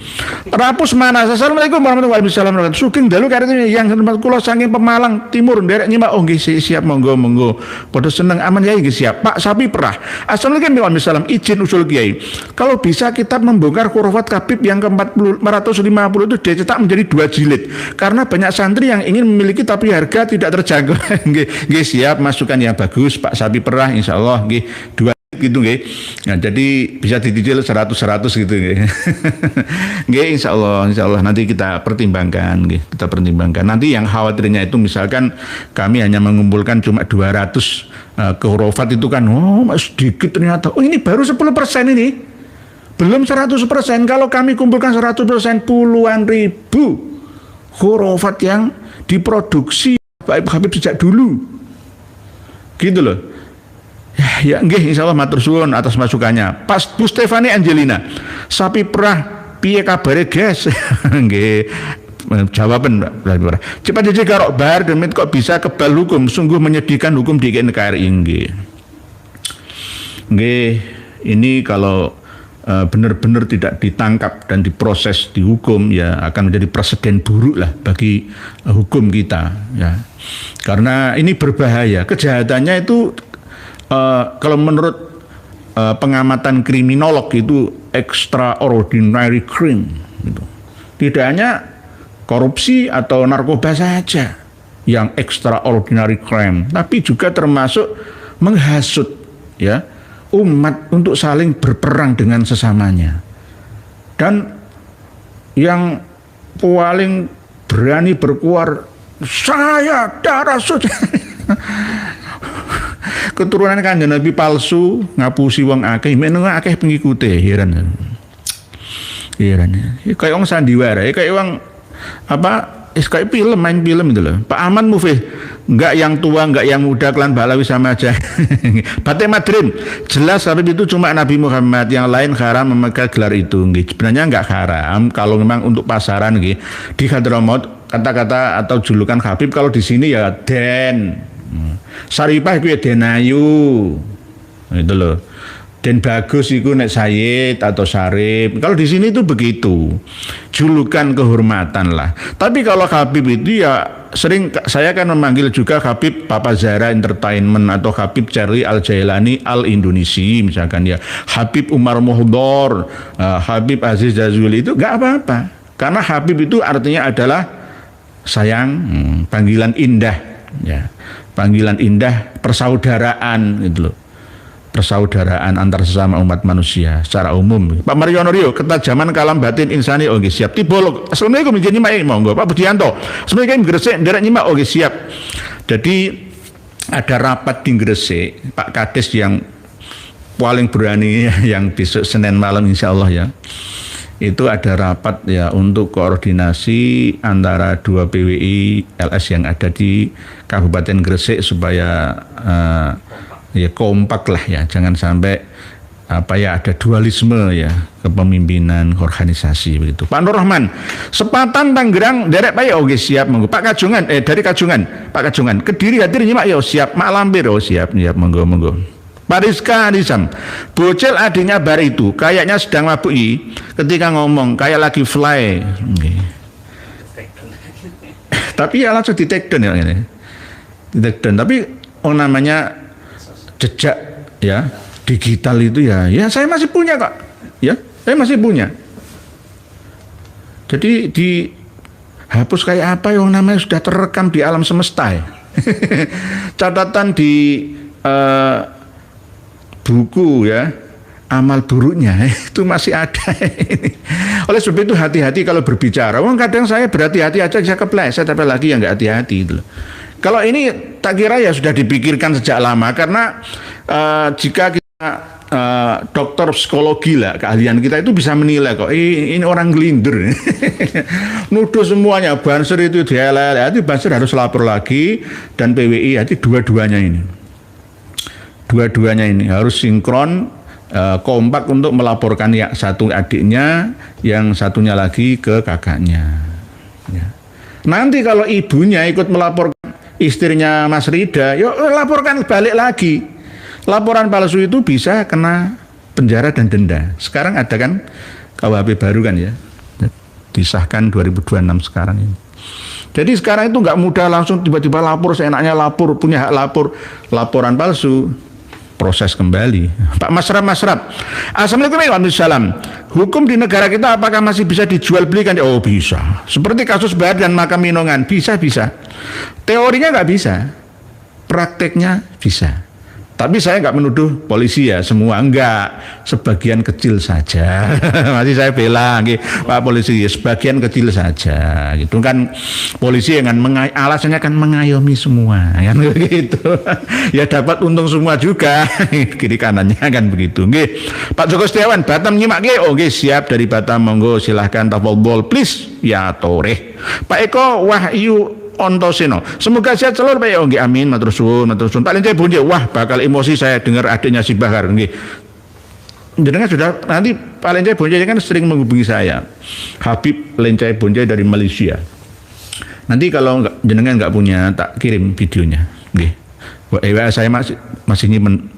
Rapus mana? Assalamualaikum warahmatullahi wabarakatuh. Sugeng dalu karene yang tempat kula saking Pemalang Timur nderek nyimak nggih siap monggo. Padha seneng aman ya nggih siap. Pak Sapi Perah. Assalamualaikum warahmatullahi wabarakatuh. Izin usul Kiai. Kalau bisa kita membongkar khurafat Habib yang ke-450 itu dicetak menjadi 2 jilid. Karena banyak santri yang ingin memiliki tapi harga tidak terjangkau. Nggih siap, masukan yang bagus Pak Sapi Perah, insyaallah nggih 2 gitu nggih. Nah, jadi bisa dicicil 100 gitu nggih. Nggih insyaallah nanti kita pertimbangkan nggih, kita pertimbangkan. Nanti yang khawatirnya itu misalkan kami hanya mengumpulkan cuma 200 khurafat itu kan sedikit ternyata. Oh ini baru 10% ini. Belum 100%. Kalau kami kumpulkan 100% puluhan ribu khurafat yang diproduksi Pak Habib sejak dulu. Gitu loh. Ya nggih insyaallah matur suwun atas masukannya. Pas Bu Stefani Angelina, Sapi Perah piye kabare guys? Nggih. Jawaban Mbak. Cepat aja karo bar demit kok bisa kebal hukum, sungguh menyedihkan hukum di NKRI nggih. Nggih, ini kalau benar-benar tidak ditangkap dan diproses dihukum ya akan menjadi presiden buruk lah bagi hukum kita ya. Karena ini berbahaya. Kejahatannya itu kalau menurut pengamatan kriminolog itu extraordinary crime gitu. Tidak hanya korupsi atau narkoba saja yang extraordinary crime, tapi juga termasuk menghasut ya umat untuk saling berperang dengan sesamanya. Dan yang paling berani berkuar, saya darah suci. Keturunan Kanjeng Nabi palsu, ngapusi wong akeh, meneng akeh pengikute, heran. Kayak wong sandiwara, kayak wong kayak film, main film itu loh. Pak Aman Mufih, enggak yang tua, enggak yang muda, klan Balawi sama aja. Batik Madrim, jelas Habib itu cuma Nabi Muhammad, yang lain haram memakai gelar itu. Sebenarnya enggak haram, kalau memang untuk pasaran di Hadramaut kata-kata atau julukan Habib, kalau di sini ya Den. Saripah itu ya Denayu, itu loh. Den Bagus itu nek Sayyid atau Sarip. Kalau di sini itu begitu, julukan kehormatan lah. Tapi kalau Habib itu ya sering saya kan memanggil juga Habib Papa Zara Entertainment atau Habib Charlie Al Jailani Al Indonesi misalkan ya. Habib Umar Muhdor, Habib Aziz Jazuli itu nggak apa-apa. Karena Habib itu artinya adalah sayang, panggilan indah ya. Panggilan indah persaudaraan gitu loh. Persaudaraan antar sesama umat manusia secara umum. Pak Mariono Rio, ketajaman kalam batin insani oke siap. Tibolog. Assalamualaikum menjadi nyimak monggo. Pak Budianto. Assalamualaikum Gresik nderek nyimak oke siap. Jadi ada rapat di Gresik, Pak Kades yang paling berani yang besok Senin malam insyaallah ya. Itu ada rapat ya untuk koordinasi antara 2 PWI LS yang ada di Kabupaten Gresik supaya ya kompak lah ya, jangan sampai ada dualisme ya kepemimpinan organisasi begitu. Pak Nur Rahman, Sepatan Tangerang derek Pak ya oke siap monggo. Pak Kajungan dari Kajungan, Pak Kajungan Kediri hadir nyimak ya siap. Mak Lampir siap monggo. Pak Rizka Nizam, bocil adiknya bar itu kayaknya sedang mabuk ketika ngomong kayak lagi fly. Tapi ya langsung di take down ya ini. Di take down. Tapi namanya jejak ya digital itu ya saya masih punya kok. Ya, saya masih punya. Jadi dihapus kayak apa yang namanya sudah terekam di alam semesta ya. Catatan di buku ya amal buruknya itu masih ada. Oleh sebab itu hati-hati kalau berbicara. Kadang saya berhati-hati aja bisa kepleset, tapi lagi yang nggak hati-hati itu. Kalau ini tak kira ya sudah dipikirkan sejak lama karena jika kita dokter psikologi lah keahlian kita itu bisa menilai kok ini orang gelindur. Nuduh semuanya Banser itu dialel, itu Banser harus lapor lagi dan PWI hati dua-duanya ini harus sinkron kompak untuk melaporkan yang satu adiknya, yang satunya lagi ke kakaknya Ya. Nanti kalau ibunya ikut melaporkan istrinya Mas Rida, yuk laporkan balik lagi. Laporan palsu itu bisa kena penjara dan denda. Sekarang ada kan KUHP baru kan ya, disahkan 2026 sekarang ini. Jadi sekarang itu nggak mudah langsung tiba-tiba lapor, seenaknya lapor, punya hak lapor, laporan palsu, proses kembali. Pak Masrab. Assalamualaikum warahmatullahi wabarakatuh. Hukum di negara kita apakah masih bisa dijual belikan? Oh bisa. Seperti kasus Bahar dan Makam Minongan, bisa. Teorinya nggak bisa, prakteknya bisa. Tapi saya nggak menuduh polisi ya semua, enggak, sebagian kecil saja. Masih saya bela, Pak polisi, ya, sebagian kecil saja. Gitu kan, polisi dengan alasannya kan mengayomi semua, kan begitu. Ya dapat untung semua juga, kiri kanannya kan begitu. Pak Joko Setiawan, Batam nyimak oke siap dari Batam, monggo silahkan tafadhol please ya toreh. Pak Eko Wahyu Ontoseno, semoga sehat selalu Pak. Oh nggih amin, matur suwun. Pak Lencai Bonje, wah bakal emosi saya dengar adiknya si Bahar nggih. Jenengan sudah nanti Pak Lencai Bonje kan sering menghubungi saya. Habib Lencai Bonje dari Malaysia. Nanti kalau jenengan nggak punya tak kirim videonya nggih. WA saya masih nyimpen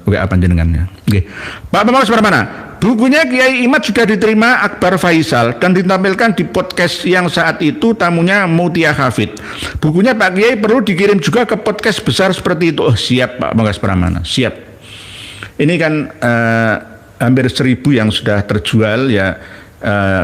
WA panjenengannya nggih. Pak Bambang Suparmana, bukunya Kiai Imad sudah diterima Akbar Faisal dan ditampilkan di podcast yang saat itu tamunya Mutia Hafid. Bukunya Pak Kiai perlu dikirim juga ke podcast besar seperti itu. Oh siap Pak Banggas Pramana, siap. Ini kan hampir 1000 yang sudah terjual ya.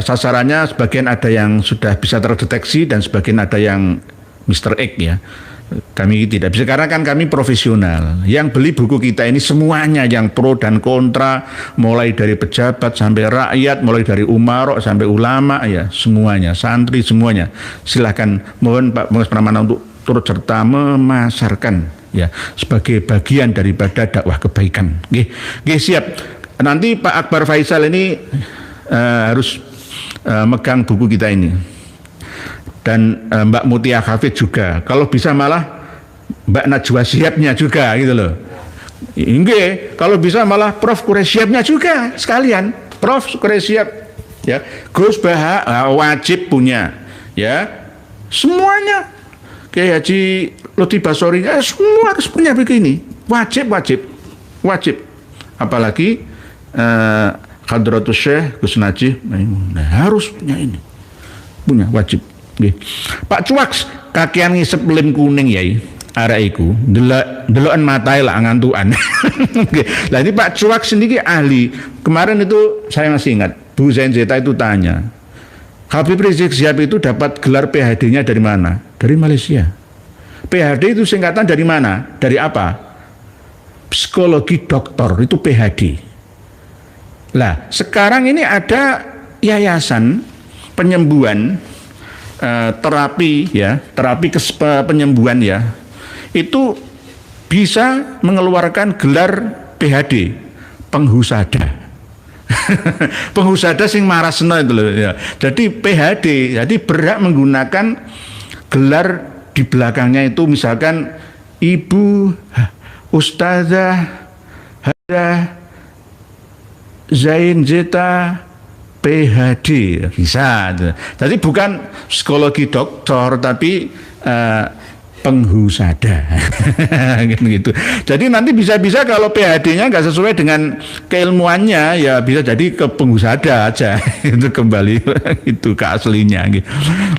Sasarannya sebagian ada yang sudah bisa terdeteksi dan sebagian ada yang Mr. X ya. Kami tidak bisa karena kan kami profesional. Yang beli buku kita ini semuanya yang pro dan kontra, mulai dari pejabat sampai rakyat, mulai dari umarok sampai ulama ya, semuanya, santri semuanya. Silahkan mohon Pak Banggas Pramana untuk turut serta memasarkan ya sebagai bagian daripada dakwah kebaikan. Nggih, siap. Nanti Pak Akbar Faisal ini harus megang buku kita ini. Dan Mbak Mutia Hafid juga, kalau bisa malah Mbak Najwa Syihabnya juga gitu loh. Nggih, kalau bisa malah Prof Quraish Syihabnya juga sekalian. Prof Quraish Syihab ya, Gus Baha wajib punya ya. Semuanya. Kayak Haji Lutfi Basori semua harus punya begini. Wajib. Apalagi Hadratus Syekh Gus Najih harus punya ini. Punya wajib. Pak Cuaks kakian ngisep lem kuning yai arek iku ndeloken matae lah ngantukan. Lah ini Pak Cuaks sendiri ahli. Kemarin itu saya masih ingat Bu Zain Zeta itu tanya, Habib Rizik Syihab itu dapat gelar PhD-nya dari mana? Dari Malaysia. PhD itu singkatan dari mana? Dari apa? Psikologi doktor, itu PhD. Lah sekarang ini ada yayasan penyembuhan, terapi penyembuhan ya, itu bisa mengeluarkan gelar PhD penghusada. Penghusada sing marasno itu loh ya. Jadi PhD, jadi berhak menggunakan gelar di belakangnya itu misalkan Ibu Ustazah Hada Zain Zeta PhD bisa. Jadi bukan psikologi doktor tapi penghusada gitu. Jadi nanti bisa-bisa kalau PhD-nya nggak sesuai dengan keilmuannya ya bisa jadi ke penghusada aja. Itu kembali itu ke aslinya gitu.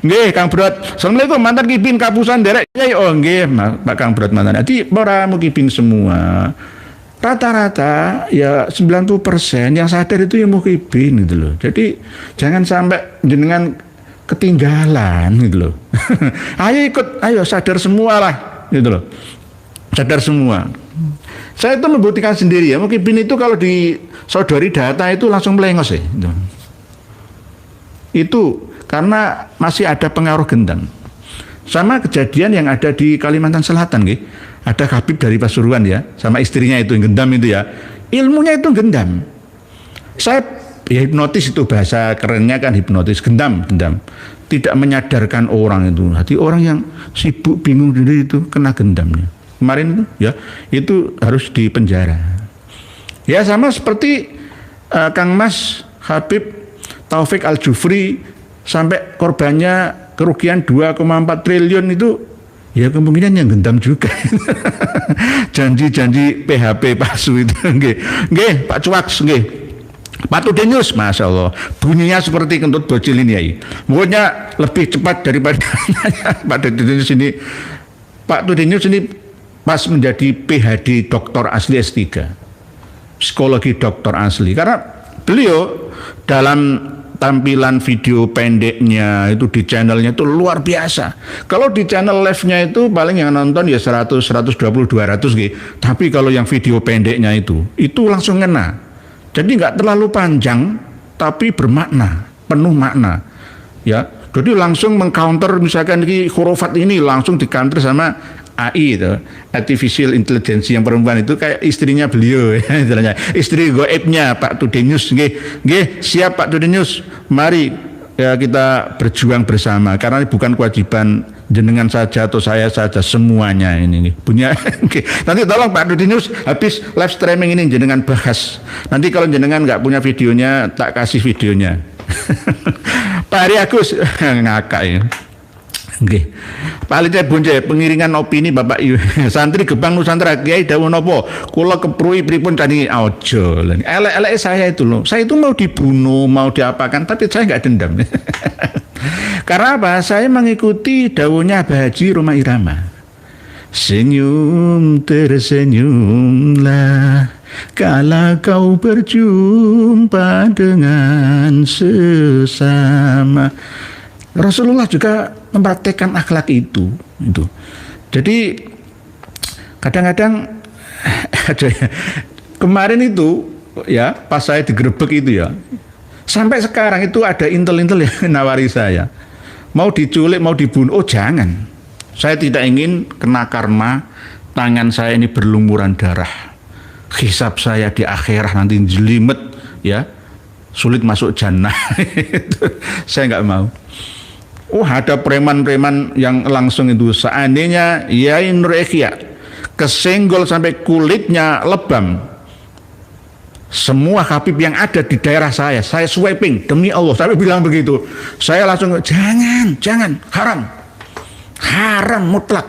Nggih Kang Brot. Assalamualaikum mantan Kipin Kapusan derek. Oh nggih Pak Kang Brot mantan. Jadi para mukibin semua. Rata-rata ya 90% yang sadar itu yang mukibin gitu loh. Jadi jangan sampai jenengan ketinggalan gitu loh. ayo sadar semua lah gitu loh. Sadar semua. Saya itu membuktikan sendiri ya, mukibin itu kalau disodori data itu langsung melengos ya. Gitu. Itu karena masih ada pengaruh gendam. Sama kejadian yang ada di Kalimantan Selatan gitu. Ada Habib dari Pasuruan ya, sama istrinya itu yang gendam itu ya. Ilmunya itu gendam. Saya ya, hipnotis itu bahasa kerennya kan hipnotis, gendam. Tidak menyadarkan orang itu. Hati orang yang sibuk bingung sendiri itu kena gendamnya. Kemarin itu ya, itu harus dipenjara. Ya sama seperti Kang Mas Habib Taufik Al-Jufri sampai korbannya kerugian 2,4 triliun itu ya kemungkinan yang gentam juga. Janji-janji PHP palsu itu. Nggih, Pak Cuaks nggih. Pak Tudenius, Masya Allah, bunyinya seperti kentut bocil ini ya. Pokoknya lebih cepat daripada Pak Tudenius ini. Pak Tudenius ini pas menjadi PhD doktor asli S3, psikologi doktor asli. Karena beliau dalam tampilan video pendeknya itu di channelnya itu luar biasa. Kalau di channel live-nya itu paling yang nonton ya 100, 120, 200 gitu. Tapi kalau yang video pendeknya itu langsung ngena. Jadi nggak terlalu panjang, tapi bermakna, penuh makna. Ya, jadi langsung mengcounter misalkan ini hurufat ini langsung di counter sama AI itu, artificial intelligence yang perempuan itu kayak istrinya beliau ya, istri goibnya Pak Tudenius. Nggih, siap Pak Tudenius. Mari ya kita berjuang bersama karena bukan kewajiban jenengan saja atau saya saja, semuanya ini punya. Nanti tolong Pak Tudenius habis live streaming ini jenengan bahas. Nanti kalau jenengan nggak punya videonya tak kasih videonya. Pak Hari Agus ngakak ya. Nggih. Pak Alice Bonje, pengiringan opini Bapak santri Gebang Nusantara Kiai dawuh napa? Kula keprui pripun tani aja. Elek-elek saya itu loh. Saya itu mau dibunuh, mau diapakan, tapi saya nggak dendam. Karena apa? Saya mengikuti dawuhnya Abah Haji Roma Irama. Senyum tersenyumlah kala kau berjumpa dengan sesama. Rasulullah juga mempraktekkan akhlak itu. Jadi kadang-kadang kemarin itu ya pas saya digerebek itu ya, sampai sekarang itu ada intel-intel yang nawari saya mau diculik, mau dibunuh. Oh jangan, saya tidak ingin kena karma, tangan saya ini berlumuran darah, hisab saya di akhirat nanti jelimet ya, sulit masuk jannah. Saya nggak mau. Oh ada preman-preman yang langsung itu seandainya Yai Nur Ekhya kesenggol sampai kulitnya lebam, semua habib yang ada di daerah saya sweeping demi Allah, saya bilang begitu. Saya langsung jangan, haram mutlak.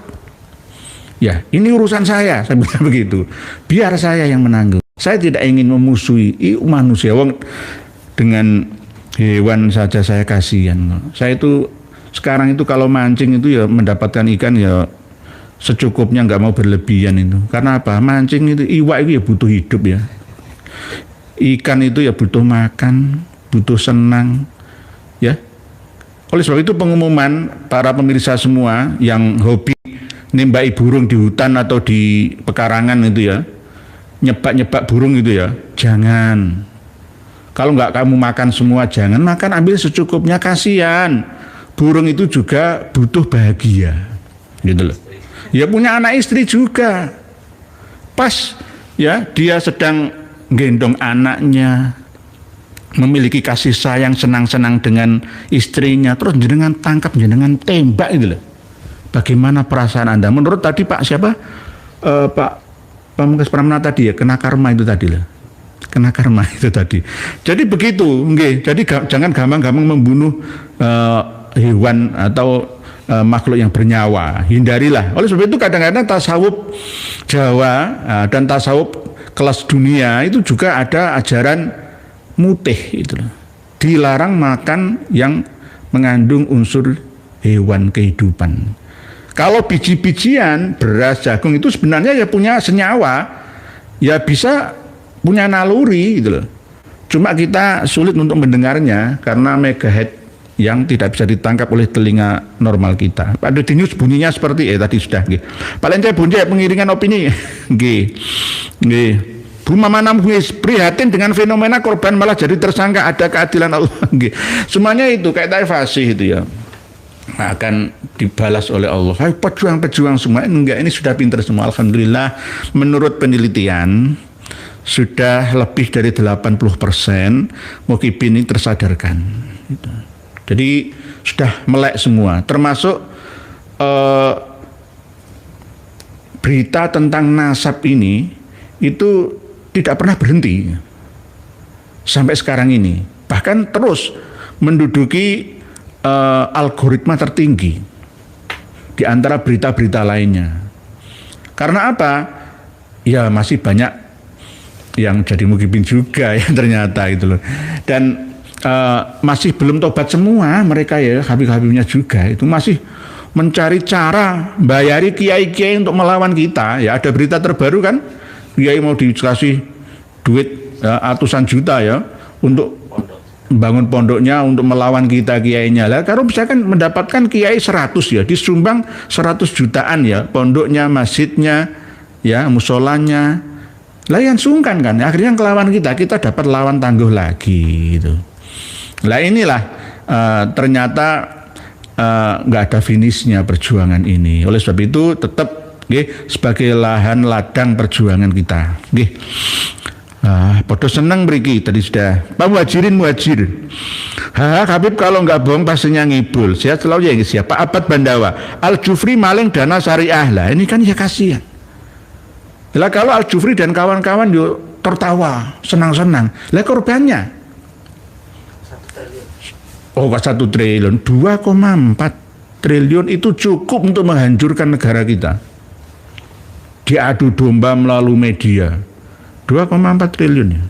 Ya ini urusan saya bilang begitu. Biar saya yang menanggung. Saya tidak ingin memusuhi manusia. Dengan hewan saja saya kasihan. Saya itu sekarang itu kalau mancing itu ya mendapatkan ikan ya secukupnya, nggak mau berlebihan itu. Karena apa? Mancing itu iwak itu ya butuh hidup ya. Ikan itu ya butuh makan, butuh senang ya. Oleh sebab itu pengumuman para pemirsa semua yang hobi nembaki burung di hutan atau di pekarangan itu ya, nyebak burung itu ya, jangan. Kalau nggak kamu makan semua, jangan makan, ambil secukupnya, kasihan. Burung itu juga butuh bahagia, gitu loh. Ya punya anak istri juga. Pas ya dia sedang gendong anaknya, memiliki kasih sayang, senang-senang dengan istrinya, terus jenengan tangkap, jenengan tembak itu loh. Bagaimana perasaan Anda? Menurut tadi Pak siapa? Pak Pamungkas Pramana tadi ya, kena karma itu tadi loh. Kena karma itu tadi. Jadi begitu, nggih. Jadi jangan gampang-gampang membunuh hewan atau makhluk yang bernyawa. Hindarilah. Oleh sebab itu kadang-kadang tasawuf Jawa dan tasawuf kelas dunia itu juga ada ajaran mutih itu. Dilarang makan yang mengandung unsur hewan kehidupan. Kalau biji-bijian, beras, jagung itu sebenarnya ya punya senyawa, ya bisa punya naluri gitu loh. Cuma kita sulit untuk mendengarnya karena megahertz yang tidak bisa ditangkap oleh telinga normal kita. Pak Tudenius bunyinya seperti tadi sudah nggih. Pak Lence Bonje pengiringan opini nggih. Bu Mama Namwis prihatin dengan fenomena korban malah jadi tersangka, ada keadilan Allah nggih. Semuanya itu kayak tadi fasih itu ya. Akan dibalas oleh Allah. Hai pejuang-pejuang semua enggak, ini sudah pintar semua alhamdulillah. Menurut penelitian sudah lebih dari 80% mukibin ini tersadarkan. Gitu. Jadi sudah melek semua, termasuk berita tentang nasab ini itu tidak pernah berhenti sampai sekarang ini. Bahkan terus menduduki algoritma tertinggi di antara berita-berita lainnya. Karena apa? Ya masih banyak yang jadi mukibin juga ya ternyata itu loh. Dan masih belum tobat semua mereka ya, habib-habibnya juga itu masih mencari cara bayari kiai-kiai untuk melawan kita. Ya ada berita terbaru kan, kiai mau dikasih duit ratusan juta ya untuk membangun pondoknya untuk melawan kita kiainya. Lah kalau misalkan mendapatkan kiai 100 ya, disumbang 100 jutaan ya, pondoknya, masjidnya, ya musolanya. Lah yang sungkan kan, akhirnya kelawan kita dapat lawan tangguh lagi gitu. Lah inilah ternyata nggak ada finishnya perjuangan ini. Oleh sebab itu tetap sebagai lahan ladang perjuangan kita. Podo seneng beriki tadi sudah. Pak muhajir. Habib kalau nggak bohong pastinya ngibul. Sehat selalu ya siapa? Abad Bandawa. Al Jufri maling dana syariah lah. Ini kan ya kasihan. Lah kalau Al Jufri dan kawan-kawan yuk tertawa, senang-senang. Lah korbannya? 1 triliun, 2,4 triliun itu cukup untuk menghancurkan negara kita. Diadu domba melalui media. 2,4 triliun ya.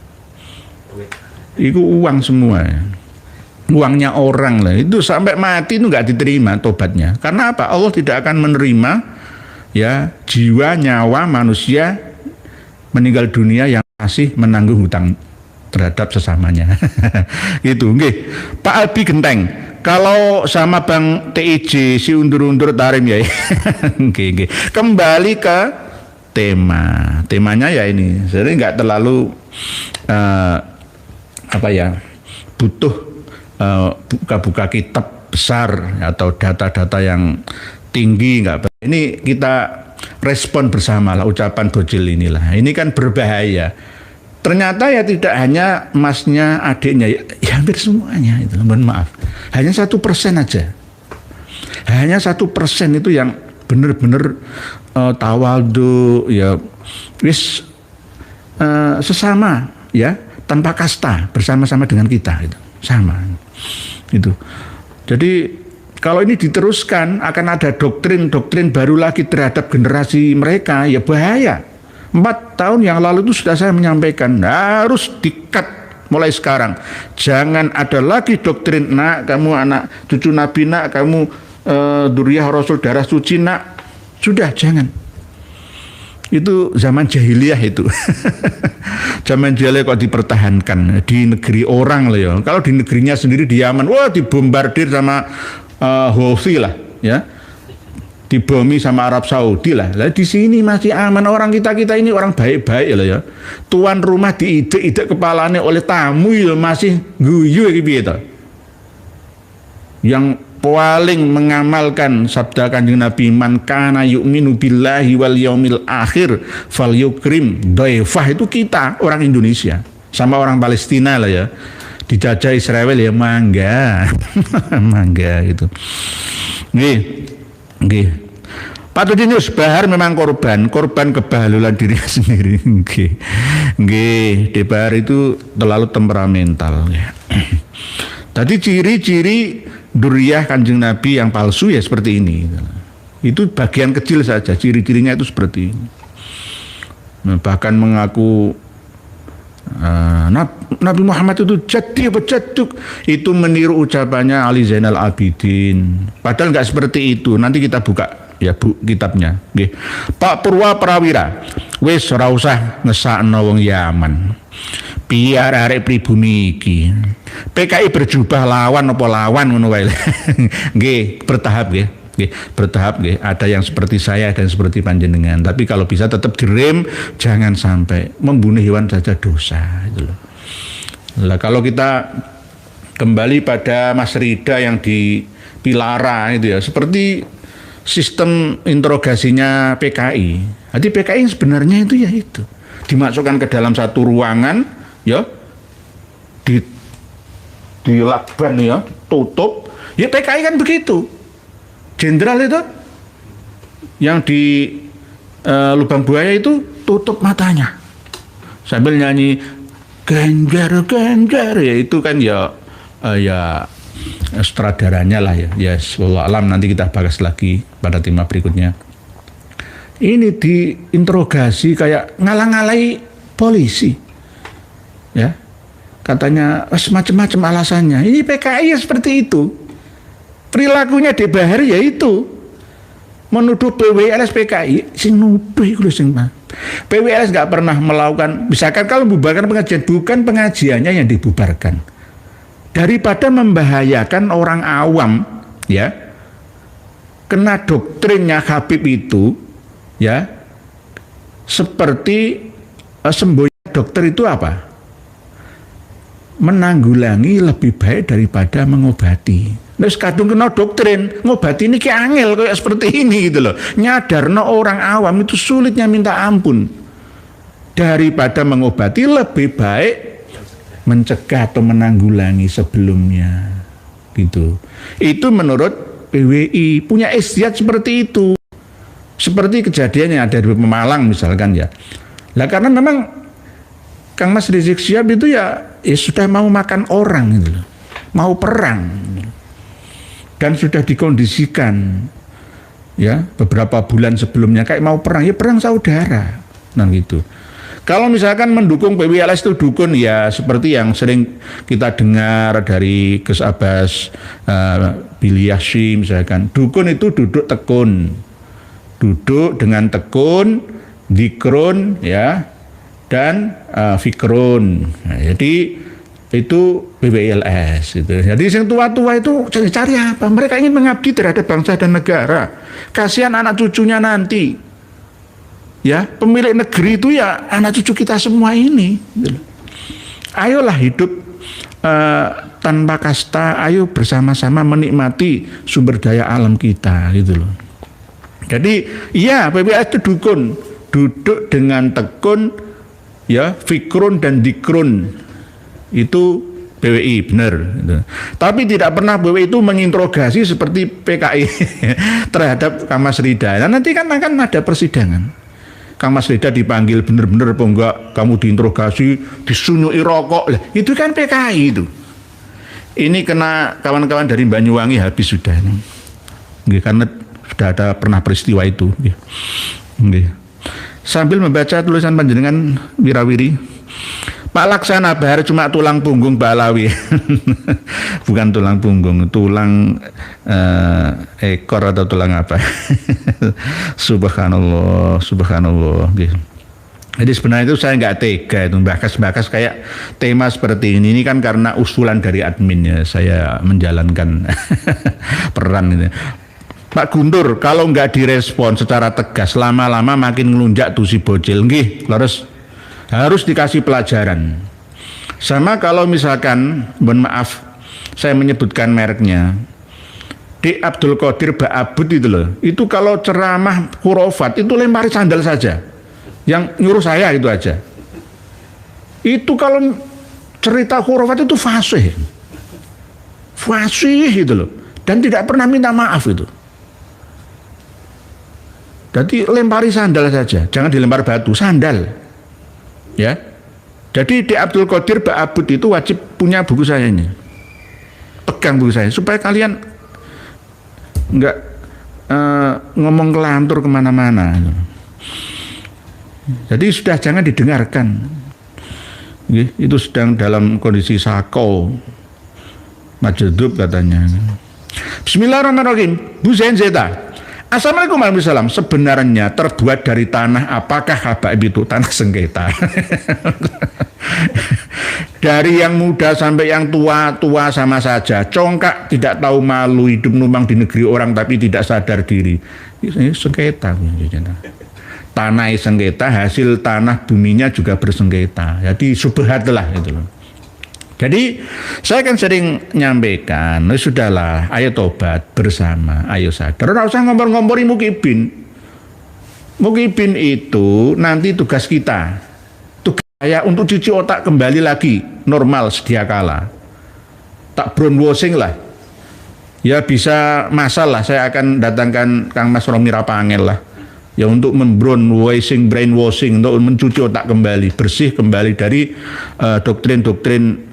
Itu uang semua ya. Uangnya orang lah. Itu sampai mati itu nggak diterima tobatnya. Karena apa? Allah tidak akan menerima ya jiwa nyawa manusia meninggal dunia yang masih menanggung hutang terhadap sesamanya. Gitu nggih. Pak Albi Genteng, kalau sama Bang TIJ si undur-undur tarim ya. Nggih. Kembali ke temanya ya ini. Jadi nggak terlalu butuh buka-buka kitab besar atau data-data yang tinggi, nggak. Ini kita respon bersama lah ucapan Bojil inilah. Ini kan berbahaya. Ternyata ya tidak hanya emasnya, adiknya, ya hampir semuanya itu. Mohon maaf, hanya 1% aja. Hanya 1% itu yang benar-benar tawaldu ya, wis sesama ya, tanpa kasta, bersama-sama dengan kita itu, sama itu. Jadi kalau ini diteruskan akan ada doktrin baru lagi terhadap generasi mereka, ya bahaya. 4 tahun yang lalu itu sudah saya menyampaikan, harus di-cut mulai sekarang. Jangan ada lagi doktrin, nak kamu anak cucu Nabi, nak kamu Duriyah Rasul darah suci, nak. Sudah, jangan. Itu zaman jahiliyah itu. Zaman jahiliyah kok dipertahankan di negeri orang lah ya. Kalau di negerinya sendiri di Yaman, wah dibombardir sama Houthi lah ya. Dibomi sama Arab Saudi lah. Lah di sini masih aman, orang kita ini orang baik-baik lah ya. Tuan rumah diidek-idek kepalanya oleh tamu ya masih guyu gitu. Yang paling mengamalkan sabda Kanjeng Nabi, man kana yu'minu billahi wal yaumil akhir falyukrim dhaifah, itu kita orang Indonesia sama orang Palestina lah ya. Dijajah Israel ya mangga. Mangga gitu. Nggih. Pak Tudinus Bahar memang korban kebahalulan dirinya sendiri. Nggih, Bahar itu terlalu temperamental ya. Tadi ciri-ciri Duriyah Kanjeng Nabi yang palsu ya seperti ini. Itu bagian kecil saja, ciri-cirinya itu seperti ini. Bahkan mengaku Nabi Muhammad itu jadi apa jaduk, itu meniru ucapannya Ali Zainal Abidin. Padahal nggak seperti itu. Nanti kita buka ya kitabnya. Nggih. Pak Purwa Prawira, wis ora usah ngesakno wong Yaman. Biar arek pribumi iki. PKI berjubah lawan apa lawan ngono wae. Nggih, bertahap nggih. Bertahap nggih. Ada yang seperti saya dan seperti panjenengan. Tapi kalau bisa tetap direm, jangan sampai membunuh hewan saja dosa itu loh. Lah kalau kita kembali pada Mas Rida yang di Pilara itu ya, seperti sistem interogasinya PKI. Jadi PKI sebenarnya itu ya itu dimasukkan ke dalam satu ruangan ya, dilakban ya, tutup. Ya PKI kan begitu. Jenderal itu yang di Lubang Buaya itu tutup matanya sambil nyanyi Ganjar ya, itu kan ya sutradaranya lah ya. Yes, wallahu alam, nanti kita bahas lagi pada tema berikutnya. Ini diinterogasi kayak ngalang-ngalai polisi. Ya. Katanya macam-macam alasannya. Ini PKI ya seperti itu. Perilakunya di Bahari ya itu. Menuduh PWLS PKI sing nuduh iku lho sing PWLS nggak pernah melakukan, misalkan kalau membubarkan pengajian, bukan pengajiannya yang dibubarkan. Daripada membahayakan orang awam, ya, kena doktrinnya Habib itu, ya, seperti semboyan dokter itu apa? Menanggulangi lebih baik daripada mengobati. Nah, kadung kena doktrin ngobati ini kayak angel kayak seperti ini gitu loh. Nyadarno orang awam itu sulitnya minta ampun. Daripada mengobati lebih baik mencegah atau menanggulangi sebelumnya gitu. Itu menurut PWI punya istiadat seperti itu. Seperti kejadian yang ada di Pemalang misalkan ya. Lah karena memang Kang Mas Rizik Syihab itu ya sudah mau makan orang gitu loh. Mau perang. Dan sudah dikondisikan ya beberapa bulan sebelumnya kayak mau perang, ya perang saudara. Nah gitu. Kalau misalkan mendukung PWLS itu dukun, ya seperti yang sering kita dengar dari Gus Abbas Billy Yashim misalkan, dukun itu duduk tekun, duduk dengan tekun, dikrun ya, dan fikrun. Nah, jadi itu PWLS itu. Jadi yang tua-tua itu cari apa? Mereka ingin mengabdi terhadap bangsa dan negara. Kasihan anak cucunya nanti. Ya, pemilik negeri itu ya anak cucu kita semua ini. Ayolah hidup tanpa kasta, ayo bersama-sama menikmati sumber daya alam kita gitu loh. Jadi iya, PWLS itu dukun, duduk dengan tekun ya, fikrun dan dikrun. Itu PWI benar gitu. Tapi tidak pernah PWI itu menginterogasi seperti PKI terhadap Kang Mas Rida. Nah, nanti kan akan ada persidangan. Kang Mas Rida dipanggil benar-benar apa enggak, kamu diinterogasi, disunyui rokok. Lah, itu kan PKI itu. Ini kena kawan-kawan dari Banyuwangi habis sudah ini. Karena sudah ada pernah peristiwa itu. Sambil membaca tulisan panjenengan Wirawiri, Pak Laksana Bahar cuma tulang punggung Balawi. Bukan tulang punggung, tulang ekor atau tulang apa. Subhanallah, subhanallah. Jadi sebenarnya itu saya nggak tega itu bakas-bakas kayak tema seperti ini. Ini kan karena usulan dari adminnya, saya menjalankan peran ini. Pak Guntur, kalau nggak direspon secara tegas, lama-lama makin ngelunjak tuh si bocil. Nggih, harus dikasih pelajaran. Sama kalau misalkan, mohon maaf, saya menyebutkan mereknya, di Abdul Qadir Ba'abud itu loh, itu kalau ceramah khurafat itu lempari sandal saja. Yang nyuruh saya itu aja. Itu kalau cerita khurafat itu fasih. Fasih gitu loh. Dan tidak pernah minta maaf itu. Jadi lempari sandal saja, jangan dilempar batu, sandal. Ya, jadi di Abdul Qadir Ba'abud itu wajib punya buku saya ini, pegang buku saya supaya kalian nggak ngomong kelantur kemana-mana. Jadi sudah jangan didengarkan. Itu sedang dalam kondisi sako, majedub katanya. Bismillahirrahmanirrahim. Bu Zain Zeta. Assalamualaikum warahmatullahi wabarakatuh. Sebenarnya terbuat dari tanah apakah habaib itu? Tanah sengketa. Dari yang muda sampai yang tua sama saja. Congkak tidak tahu malu, hidup numpang di negeri orang tapi tidak sadar diri. Ini sengketa. Tanah sengketa, hasil tanah buminya juga bersengketa. Jadi subhat lah itu loh. Jadi saya kan sering nyampaikan, sudahlah, ayo tobat bersama, ayo sadar. Tidak usah ngompor-ngompori Mukibin. Mukibin itu nanti tugas kita, tugas saya untuk cuci otak kembali lagi normal sedia kala. Tak brainwashing lah. Ya bisa masalah, saya akan datangkan Kang Mas Romi Rapangel lah. Ya untuk brainwashing, untuk mencuci otak kembali, bersih kembali dari doktrin-doktrin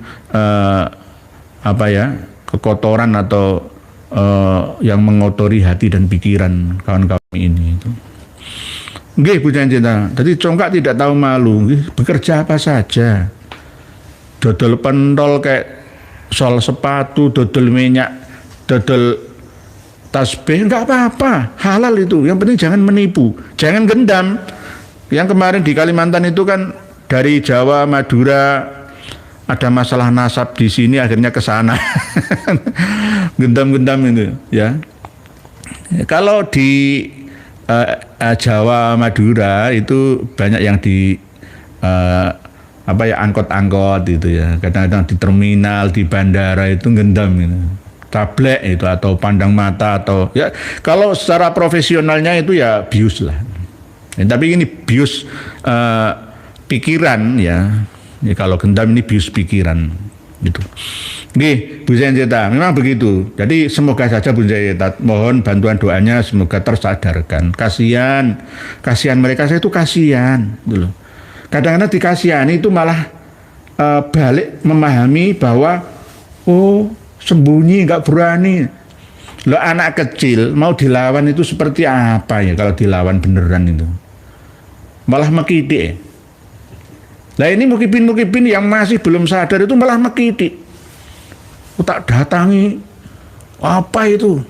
kekotoran atau yang mengotori hati dan pikiran kawan-kawan ini itu. Nggih Bu Cinta, jadi congkak tidak tahu malu, bekerja apa saja. Dodol pentol kayak sol sepatu, dodol minyak, dodol tasbih, enggak apa-apa, halal itu. Yang penting jangan menipu, jangan gendam. Yang kemarin di Kalimantan itu kan dari Jawa, Madura, ada masalah nasab di sini, akhirnya ke sana. Gendam-gendam itu, ya. Kalau di Jawa, Madura itu banyak yang di angkot-angkot itu ya. Kadang-kadang di terminal, di bandara itu gendam gitu. Tablek itu atau pandang mata atau ya kalau secara profesionalnya itu ya bius lah. Ya, tapi ini bius pikiran ya. Ya kalau gendam ini bius pikiran gitu. Nggih, Bu Zaineta, memang begitu. Jadi semoga saja Bu Zaineta, mohon bantuan doanya semoga tersadarkan. Kasihan mereka, saya itu kasihan gitu loh. Kadang-kadang dikasihani itu malah balik memahami bahwa sembunyi nggak berani. Loh anak kecil mau dilawan itu seperti apa ya kalau dilawan beneran itu? Malah mekidik. Nah ini mukibin yang masih belum sadar itu malah mekidik. Tak datangi apa itu?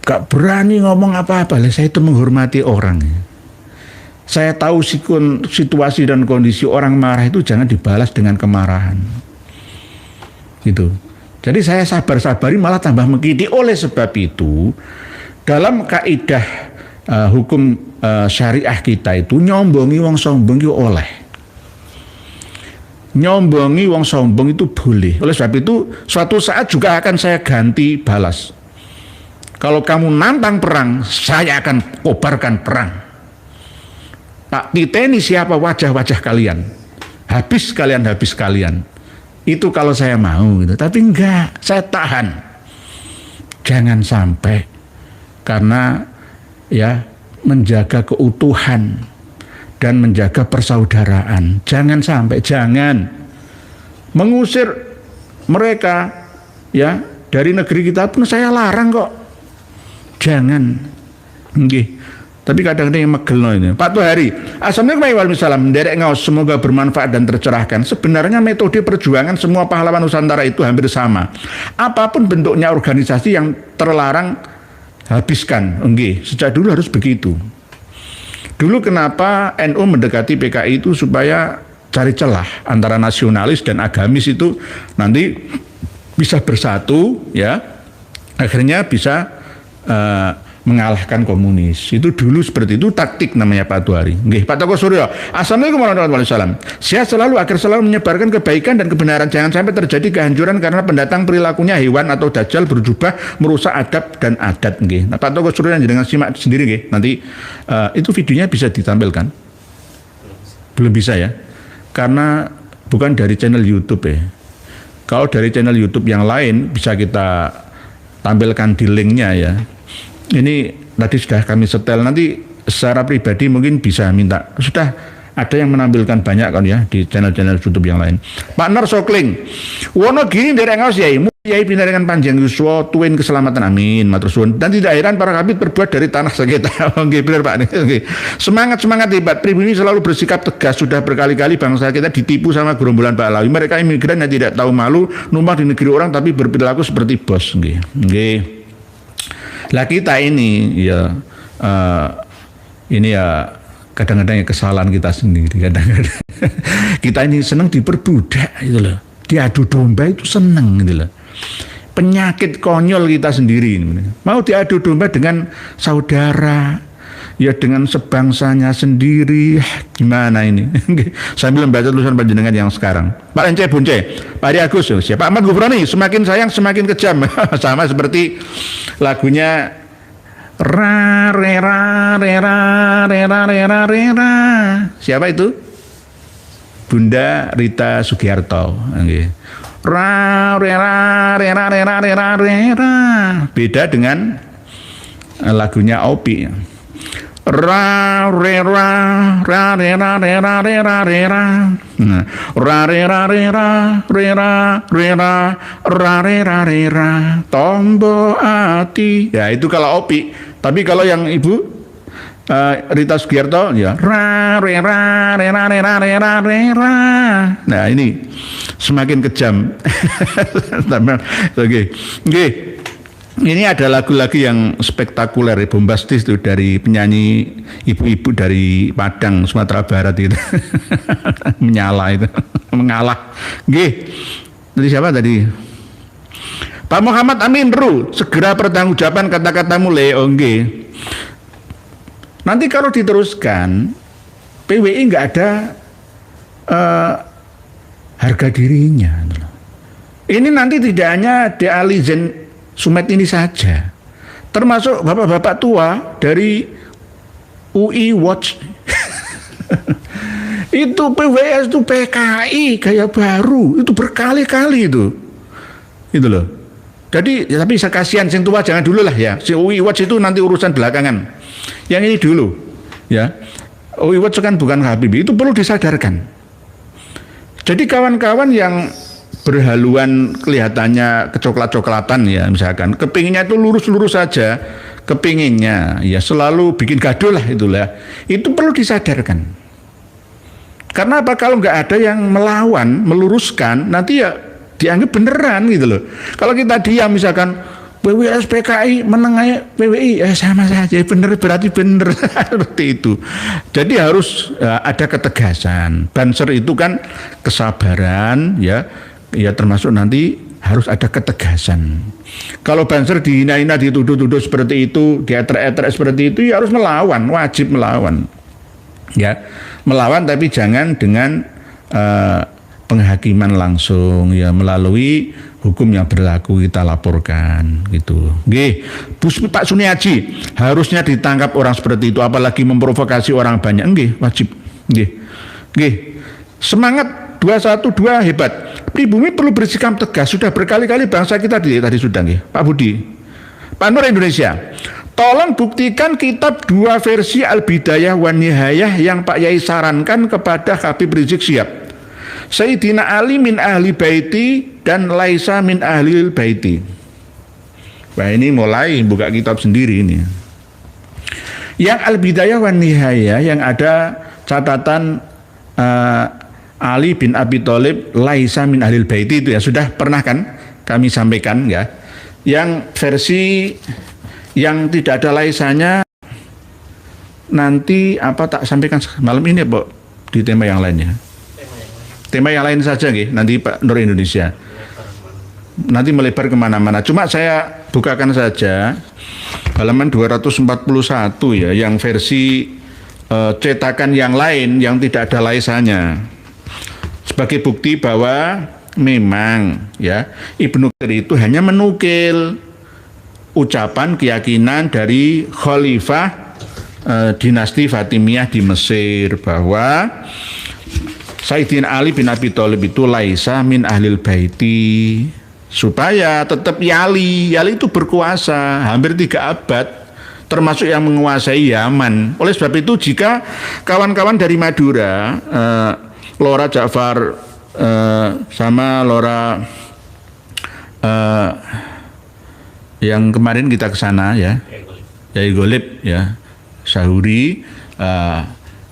Gak berani ngomong apa-apa. Saya itu menghormati orang. Saya tahu situasi dan kondisi orang marah itu jangan dibalas dengan kemarahan. Gitu. Jadi saya sabar-sabari malah tambah mekidik. Oleh sebab itu dalam kaidah hukum syariah kita itu nyombongi wong sombong itu oleh. Nyombongi wong sombong itu boleh. Oleh sebab itu suatu saat juga akan saya ganti balas. Kalau kamu nantang perang, saya akan kobarkan perang. Tak titeni siapa wajah-wajah kalian. Habis kalian. Itu kalau saya mau gitu. Tapi enggak, saya tahan. Jangan sampai karena ya menjaga keutuhan dan menjaga persaudaraan. Jangan sampai, jangan mengusir mereka ya dari negeri kita pun saya larang kok. Jangan. Nggih. Tapi kadang-kadang yang megel ini. Pak Tuhari, assalamualaikum warahmatullahi wabarakatuh. Derek ngaos, semoga bermanfaat dan tercerahkan. Sebenarnya metode perjuangan semua pahlawan Nusantara itu hampir sama. Apapun bentuknya organisasi yang terlarang habiskan. Nggih, sejak dulu harus begitu. Dulu kenapa NU mendekati PKI itu supaya cari celah antara nasionalis dan agamis itu nanti bisa bersatu ya, akhirnya bisa mengalahkan komunis. Itu dulu seperti itu, taktik namanya Pak Tuhari. Nggih, Pak Toko Suryo. Assalamualaikum warahmatullahi wabarakatuh. Sehat selalu agar selalu menyebarkan kebaikan dan kebenaran. Jangan sampai terjadi kehancuran karena pendatang perilakunya hewan atau dajjal berjubah merusak adab dan adat. Nggih. Nah, Pak Toko Suryo yang dengan simak sendiri nggih. Nanti itu videonya bisa ditampilkan. Belum bisa ya. Karena bukan dari channel YouTube ya. Kalau dari channel YouTube yang lain bisa kita tampilkan di linknya ya. Ini tadi sudah kami setel, nanti secara pribadi mungkin bisa minta. Sudah ada yang menampilkan banyak kan ya di channel-channel YouTube yang lain. Pak Nur Sokling, wono gini dari ngaos yai, yai pindah dengan panjang yuswa, tuin keselamatan amin, matur suwun. Dan tidak heran para kabit berbuat dari tanah sekitar. Oke, benar Pak. Oke. Semangat hebat. Pribumi selalu bersikap tegas. Sudah berkali-kali bangsa kita ditipu sama gerombolan Pak Alawi. Mereka imigran yang tidak tahu malu, numpang di negeri orang tapi berperilaku seperti bos. Oke. Lah kita ini ya ini ya kadang-kadang ya kesalahan kita sendiri. Kadang-kadang kita ini senang diperbudak gitu loh, diadu domba itu senang gitu loh. Penyakit konyol kita sendiri ini. Mau diadu domba dengan saudara, ya dengan sebangsanya sendiri, gimana ini? Sambil membaca tulisan panjenengan yang sekarang. Pak Ence Bunce, Pak Ari Agus, ya, Pak Ahmad Gufroni, semakin sayang semakin kejam. Sama seperti lagunya ra rera rera rera rera rera. Siapa itu? Bunda Rita Sugiarto. Ra rera rera rera rera rera. Beda dengan lagunya Opi. ra re ra ra re ra re ra re ra re ra ra re ra re ra re ra re ra ra re ra re ra tombo ati. Ya itu kalau opi. Tapi kalau yang Ibu Rita Sugiarto ya ra re ra re ra re ra re ra re ra. Nah ini semakin kejam. Oke. Ini ada lagu-lagu yang spektakuler, bombastis itu dari penyanyi ibu-ibu dari Padang, Sumatera Barat itu. Menyala itu, mengalah. Nggih. Tadi siapa tadi? Pak Muhammad Amin Ru, segera pertanggungjawaban kata-katamu Leo. Nggih. Nanti kalau diteruskan, PWI nggak ada harga dirinya. Ini nanti tidak hanya Dealizen Sumet ini saja, termasuk bapak-bapak tua dari UI Watch. Itu PWS itu PKI gaya baru, itu berkali-kali itu loh. Jadi ya, tapi saya kasihan sing tua jangan dulu lah ya. Si UI Watch itu nanti urusan belakangan. Yang ini dulu ya. UI Watch kan bukan Habibie, itu perlu disadarkan. Jadi kawan-kawan yang berhaluan kelihatannya kecoklat-coklatan ya misalkan, kepinginnya itu lurus-lurus saja, kepinginnya ya selalu bikin gaduh lah itulah, itu perlu disadarkan. Karena apa? Kalau nggak ada yang melawan, meluruskan, nanti ya dianggap beneran gitu loh. Kalau kita diam misalkan PWS PKI menengah PWI sama saja, bener berarti bener. Seperti itu. Jadi harus ada ketegasan. Banser itu kan kesabaran ya termasuk nanti harus ada ketegasan. Kalau Banser dihina-hina, dituduh-tuduh seperti itu, dietrek-etrek seperti itu, ya harus melawan, wajib melawan. Ya, melawan tapi jangan dengan penghakiman langsung ya, melalui hukum yang berlaku kita laporkan gitu. Nggih, Pak Suniaji, harusnya ditangkap orang seperti itu, apalagi memprovokasi orang banyak. Nggih, wajib. Nggih. Semangat 212 hebat. Pribumi perlu bersikap tegas. Sudah berkali-kali bangsa kita tadi sudah nggih. Pak Budi. Pak Nur Indonesia. Tolong buktikan kitab 2 versi Al-Bidayah wan Nihayah yang Pak Yai sarankan kepada Habib Rizik Syihab. Sayyidina Ali min ahli baiti dan Laisa min ahli baiti. Wah, ini mulai buka kitab sendiri ini. Yang Al-Bidayah wan Nihayah yang ada catatan Ali bin Abi Thalib Laisa min ahlil baiti itu ya sudah pernah kan kami sampaikan ya. Yang versi yang tidak ada Laisanya nanti apa tak sampaikan malam ini Pak di tema yang lainnya. Tema yang lain saja nggih, nanti Pak Nur Indonesia. Nanti melebar kemana-mana. Cuma saya bukakan saja halaman 241 ya, yang versi cetakan yang lain yang tidak ada Laisanya. Sebagai bukti bahwa memang ya Ibnu Katsir itu hanya menukil ucapan keyakinan dari khalifah dinasti Fatimiyah di Mesir bahwa Sayyidina Ali bin Abi Thalib itu laisa min ahlil baiti, supaya tetap Yali itu berkuasa hampir 3 abad, termasuk yang menguasai Yaman. Oleh sebab itu jika kawan-kawan dari Madura, Lora Ja'far sama Lora yang kemarin kita ke sana ya, Yai Golib ya, Sahuri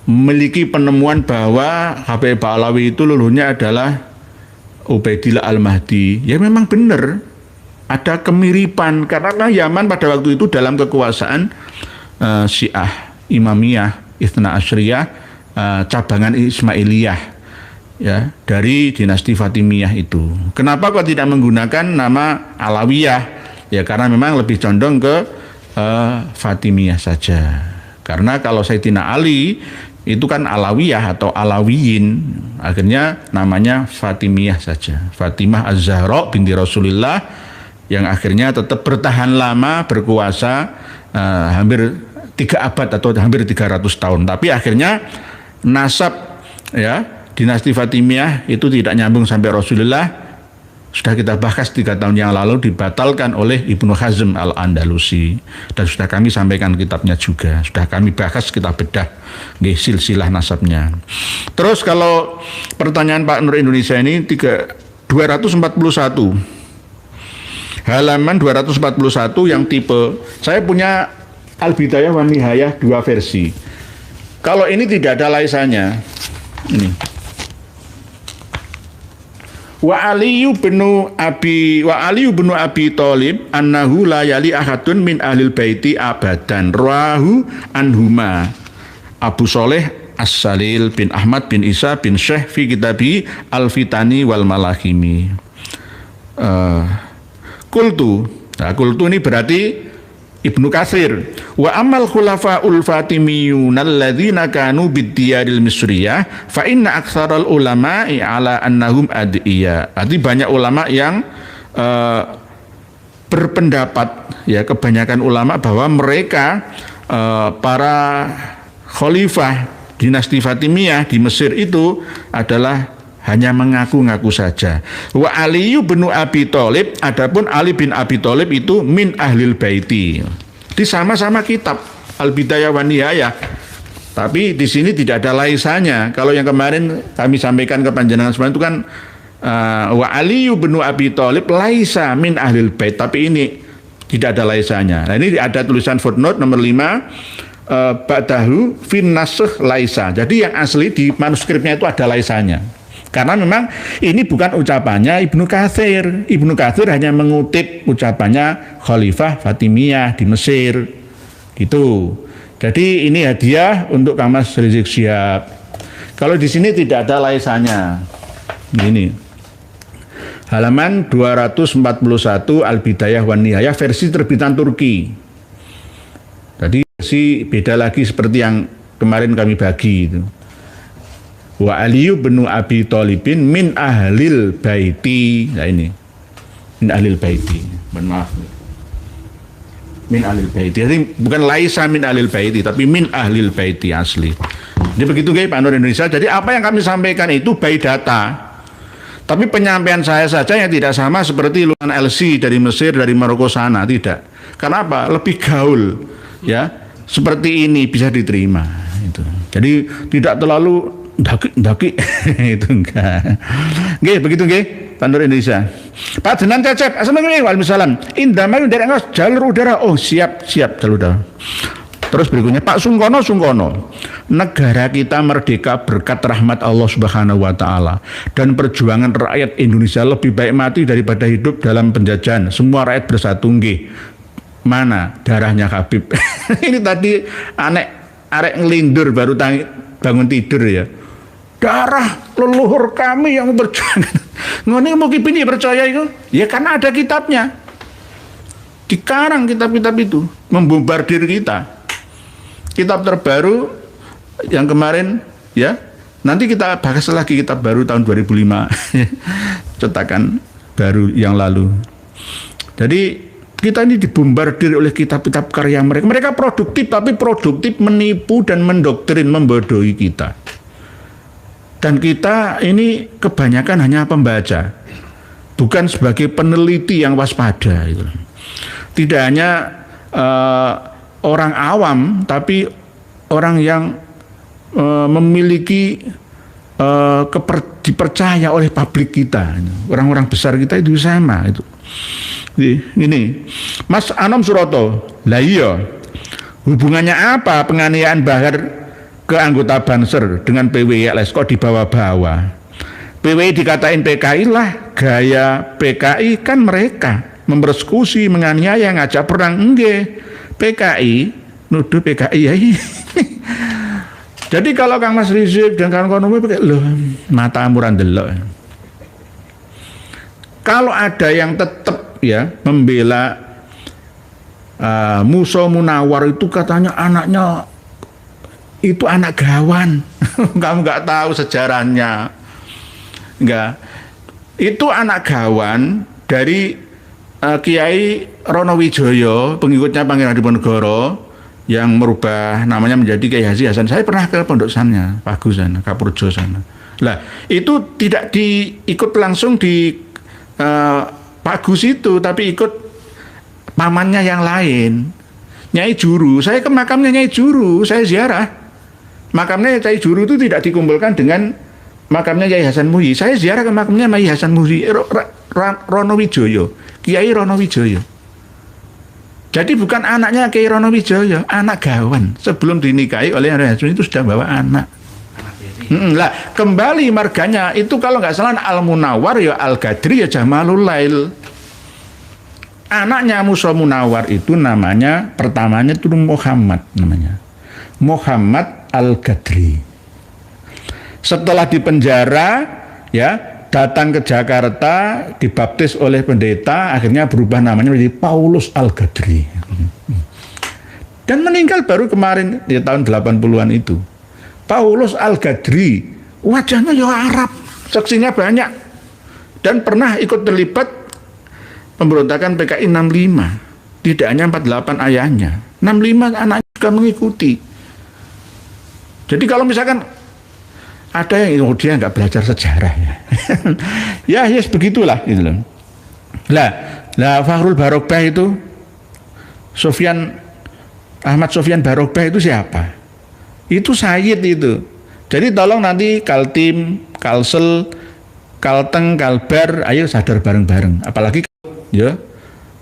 memiliki penemuan bahwa Habib Ba'alawi itu leluhurnya adalah Ubaidillah Al-Mahdi. Ya memang benar ada kemiripan karena Yaman pada waktu itu dalam kekuasaan Syiah, Imamiyah, Itsna Asyriyah, cabangan Ismailiyah ya dari dinasti Fatimiyah itu. Kenapa kok tidak menggunakan nama Alawiyah? Ya karena memang lebih condong ke Fatimiyah saja. Karena kalau Sayyidina Ali itu kan Alawiyah atau Alawiyin, akhirnya namanya Fatimiyah saja. Fatimah Az-Zahra binti Rasulillah yang akhirnya tetap bertahan lama berkuasa hampir 3 abad atau hampir 300 tahun. Tapi akhirnya nasab ya dinasti Fatimiyah itu tidak nyambung sampai Rasulullah, Sudah kita bahas 3 tahun yang lalu, dibatalkan oleh Ibnu Hazm Al-Andalusi, dan sudah kami sampaikan kitabnya juga, sudah kami bahas, kita bedah silsilah nasabnya. Terus kalau pertanyaan Pak Nur Indonesia ini 241 halaman 241 yang tipe, saya punya Al-Bidayah wa Nihayah 2 versi. Kalau ini tidak ada laisannya, ini Wa Aliyu bin Abi Thalib annahu la yali ahadun min ahlil baiti abadan rahu anhuma Abu Soleh As-Salil bin Ahmad bin Isa bin Syekh fi kitabi Al-Fitani wal Malahimi. Kultu ini berarti Ibnu Katsir. Wa amal khulafaul fatimiyun alladzina kanu bid-diyaril misriyah fa inna aktsaral ulama'i ala annahum adiyya. Arti banyak ulama yang berpendapat, ya kebanyakan ulama bahwa mereka para khalifah dinasti Fatimiyah di Mesir itu adalah hanya mengaku-ngaku saja. Wa Ali bin Abi Thalib, adapun Ali bin Abi Thalib itu min ahlil baiti. Di sama-sama kitab Al-Bidayah wa Nihayah. Tapi di sini tidak ada laisannya. Kalau yang kemarin kami sampaikan ke panjenengan semua itu kan wa Ali bin Abi Thalib laisa min ahlil bait, tapi ini tidak ada laisannya. Nah, ini ada tulisan footnote nomor 5 ba'dahu fin nasakh laisa. Jadi yang asli di manuskripnya itu ada laisannya. Karena memang ini bukan ucapannya Ibnu Katsir. Ibnu Katsir hanya mengutip ucapannya Khalifah Fatimiyah di Mesir. Gitu. Jadi ini hadiah untuk Kamas Rizik Syihab. Kalau di sini tidak ada laisannya. Ini. Halaman 241 Al-Bidayah wa Nihayah versi terbitan Turki. Tadi versi beda lagi seperti yang kemarin kami bagi itu. Wa Aliyu bin Abi Thalibin min ahlil baiti. Nah ini min ahlil baiti. Maaf. Min ahlil baiti. Jadi bukan laisa min ahlil baiti, tapi min ahlil baiti asli. Jadi begitu guys Pak Nur Indonesia. Jadi apa yang kami sampaikan itu by data. Tapi penyampaian saya saja yang tidak sama seperti Luan LC dari Mesir, dari Maroko sana, tidak. Karena apa? Lebih gaul, ya. Seperti ini bisa diterima. Itu. Jadi tidak terlalu daki itu enggak. Nggih, begitu nggih, Pak Nur Indonesia. Pak Jenan Cecep, assalamualaikum waalaikumsalam. Indamai dari jalur udara. Oh, siap jalur udara. Terus berikutnya Pak Sungkono, negara kita merdeka berkat rahmat Allah Subhanahu wa taala dan perjuangan rakyat Indonesia lebih baik mati daripada hidup dalam penjajahan. Semua rakyat bersatu nggih. Mana darahnya Habib? Ini tadi arek ngelindur baru bangun tidur ya. Darah leluhur kami yang berjuang. Ngene mau kipini percaya itu? Ya karena ada kitabnya. Dikarang kitab-kitab itu membombardir kita. Kitab terbaru yang kemarin ya, nanti kita bahas lagi kitab baru tahun 2005 cetakan baru yang lalu. Jadi kita ini dibombardir oleh kitab-kitab karya mereka. Mereka produktif, tapi produktif menipu dan mendoktrin, membodohi kita. Dan kita ini kebanyakan hanya pembaca, bukan sebagai peneliti yang waspada. Gitu. Tidak hanya orang awam, tapi orang yang memiliki dipercaya oleh publik kita. Orang-orang besar kita itu sama. Itu. Ini Mas Anom Suroto, lah iya hubungannya apa penganiayaan Bahar ke anggota Banser dengan PWI LS kok dibawa-bawa? PWI dikatain PKI lah, gaya PKI kan mereka mempersekusi, menganiaya, ngajak perang. Enggak, PKI nuduh PKI ya. Jadi kalau Kang Mas Rizik dan kawan-kawan pakai loh mata amuran delok. Kalau ada yang tetap ya membela Musa Munawar itu katanya anaknya itu anak gawan. Kamu nggak tahu sejarahnya. Enggak. Itu anak gawan dari Kiai Ronowijoyo, pengikutnya Pangeran Diponegoro yang merubah namanya menjadi Kiai Haji Hasan. Saya pernah ke pondok sana, Pagus sana, Kapurjo sana. Lah, itu tidak diikut langsung di Pak Gus itu, tapi ikut pamannya yang lain, Nyai Juru. Saya ke makamnya Nyai Juru, saya ziarah. Makamnya Nyai Juru itu tidak dikumpulkan dengan makamnya Kiai Hasan Muhyi. Saya ziarah ke makamnya Kiai Hasan Muhyi, Ronowijoyo, Kiai Ronowijoyo. Jadi bukan anaknya Kiai Ronowijoyo, anak gawan. Sebelum dinikahi oleh Hasan itu sudah bawa anak. Lah kembali marganya itu kalau nggak salah Al Munawar ya Al Gadri ya Jamalul Lail. Anaknya Musa Munawar itu namanya pertamanya itu Muhammad namanya. Muhammad Al Gadri. Setelah dipenjara ya datang ke Jakarta dibaptis oleh pendeta, akhirnya berubah namanya menjadi Paulus Al Gadri. Dan meninggal baru kemarin di tahun 80-an itu. Paulus Al Gadri, wajahnya ya Arab, saksinya banyak, dan pernah ikut terlibat pemberontakan PKI 65. Tidak hanya 48 ayahnya, 65 anaknya juga mengikuti. Jadi kalau misalkan ada yang dia nggak belajar sejarah ya, yes begitulah gitu loh. Lah Fakhrul Barokbah itu Ahmad Sofyan Barokbah itu siapa? Itu Sayyid itu. Jadi tolong nanti Kaltim, Kalsel, Kalteng, Kalbar, ayo sadar bareng-bareng. Apalagi ya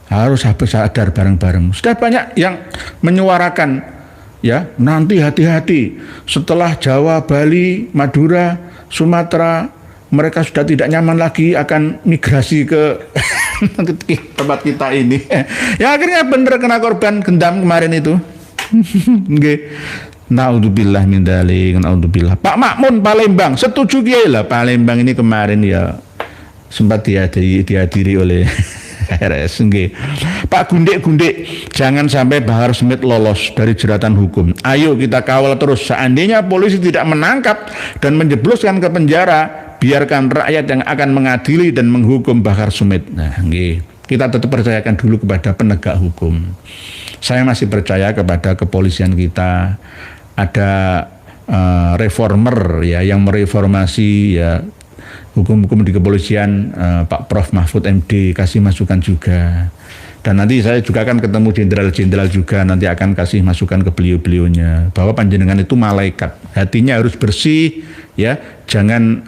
harus sadar bareng-bareng. Sudah banyak yang menyuarakan ya, nanti hati-hati setelah Jawa, Bali, Madura, Sumatera mereka sudah tidak nyaman lagi akan migrasi ke tempat kita ini. Ya akhirnya bener kena korban gendam kemarin itu. Nggih. Naudzubillah min dzalik, naudzubillah. Pak Makmun Palembang, setuju kiai lah Palembang ini kemarin ya sempat dihadiri oleh RS. Nggih. Pak Gundik, jangan sampai Bahar Smith lolos dari jeratan hukum. Ayo kita kawal terus. Seandainya polisi tidak menangkap dan menjebloskan ke penjara, biarkan rakyat yang akan mengadili dan menghukum Bahar Smith. Nah, nggih. Kita tetap percayakan dulu kepada penegak hukum. Saya masih percaya kepada kepolisian kita. Ada reformer ya yang mereformasi ya hukum-hukum di kepolisian, Pak Prof Mahfud MD kasih masukan juga. Dan nanti saya juga akan ketemu jenderal-jenderal juga, nanti akan kasih masukan ke beliau-beliaunya bahwa panjenengan itu malaikat, hatinya harus bersih ya, jangan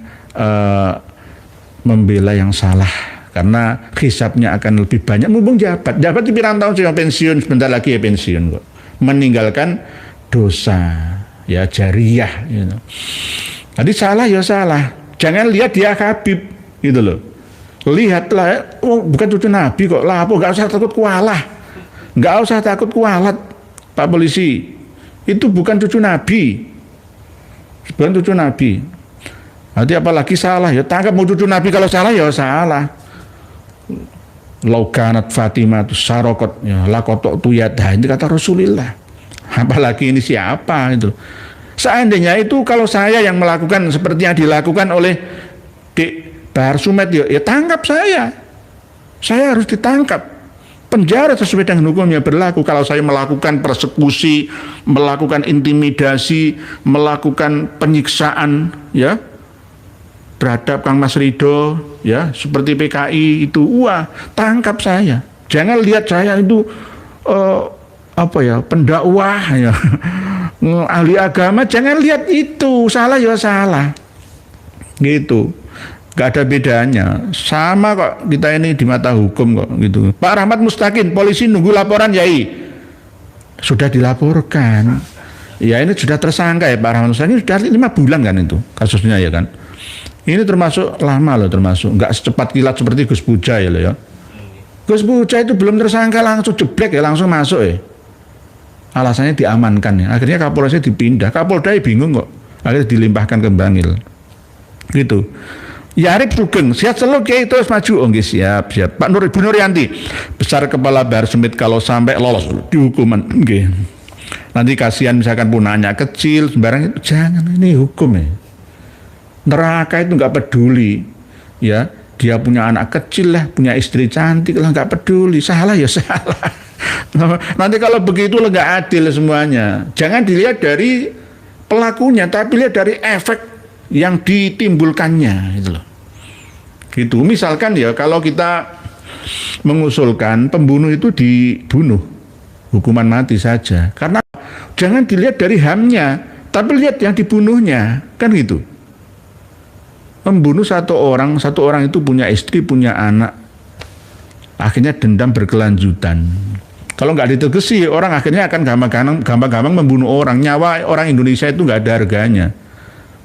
membela yang salah karena hisabnya akan lebih banyak. Mumpung jabat di pirang tahun sudah pensiun, sebentar lagi ya pensiun kok, meninggalkan dosa ya jariyah gitu. Tadi salah ya salah, jangan lihat dia Habib gitu loh, lihatlah bukan cucu Nabi kok, lah apa nggak usah takut kualat, nggak usah takut kualat Pak polisi, itu bukan cucu Nabi, bukan cucu Nabi. Nanti apalagi salah ya tangkap, mau cucu Nabi kalau salah ya salah. Laukanat Fatimah tu sarokot ya lakotok tuyadah, ini kata Rasulullah. Apalagi ini siapa itu. Seandainya itu kalau saya yang melakukan seperti yang dilakukan oleh Dik Bahar Smith ya tangkap saya harus ditangkap, penjara sesuai dengan hukum yang berlaku. Kalau saya melakukan persekusi, melakukan intimidasi, melakukan penyiksaan ya terhadap Kang Mas Rido ya seperti PKI itu, wah tangkap saya. Jangan lihat saya itu pendakwah ya ahli agama, jangan lihat itu, salah ya salah gitu, gak ada bedanya, sama kok kita ini di mata hukum kok gitu. Pak Rahmat Mustaqim, polisi nunggu laporan Yai, sudah dilaporkan ya, ini sudah tersangka ya Pak Rahmat Mustaqim, sudah 5 bulan kan itu kasusnya ya kan, ini termasuk lama loh, termasuk nggak secepat kilat seperti Gus Puja ya loh ya. Gus Puja itu belum tersangka langsung jeblek ya, langsung masuk ya. Alasannya diamankan ya. Akhirnya Kapolresnya dipindah. Kapolda bingung kok. Akhirnya dilimpahkan ke Bangil. Gitu. Yarib Sugeng, sehat selalu Kiai, terus maju. Oh nggih, siap. Pak Bu Nuryanti, besar kepala Bahar Smith kalau sampai lolos dihukuman. Nggih. Nanti kasihan misalkan punya anak kecil sembarang itu, jangan, ini hukum ya. Neraka itu nggak peduli. Ya, dia punya anak kecil lah, punya istri cantik lah, nggak peduli. Salah ya salah. Nanti kalau begitu nggak adil semuanya. Jangan dilihat dari pelakunya, tapi lihat dari efek yang ditimbulkannya, gitu loh. Gitu. Misalkan ya kalau kita mengusulkan pembunuh itu dibunuh, hukuman mati saja. Karena jangan dilihat dari HAM-nya, tapi lihat yang dibunuhnya, kan gitu. Membunuh satu orang itu punya istri, punya anak, akhirnya dendam berkelanjutan. Kalau nggak ditegesi, orang akhirnya akan gampang-gampang membunuh orang. Nyawa orang Indonesia itu nggak ada harganya.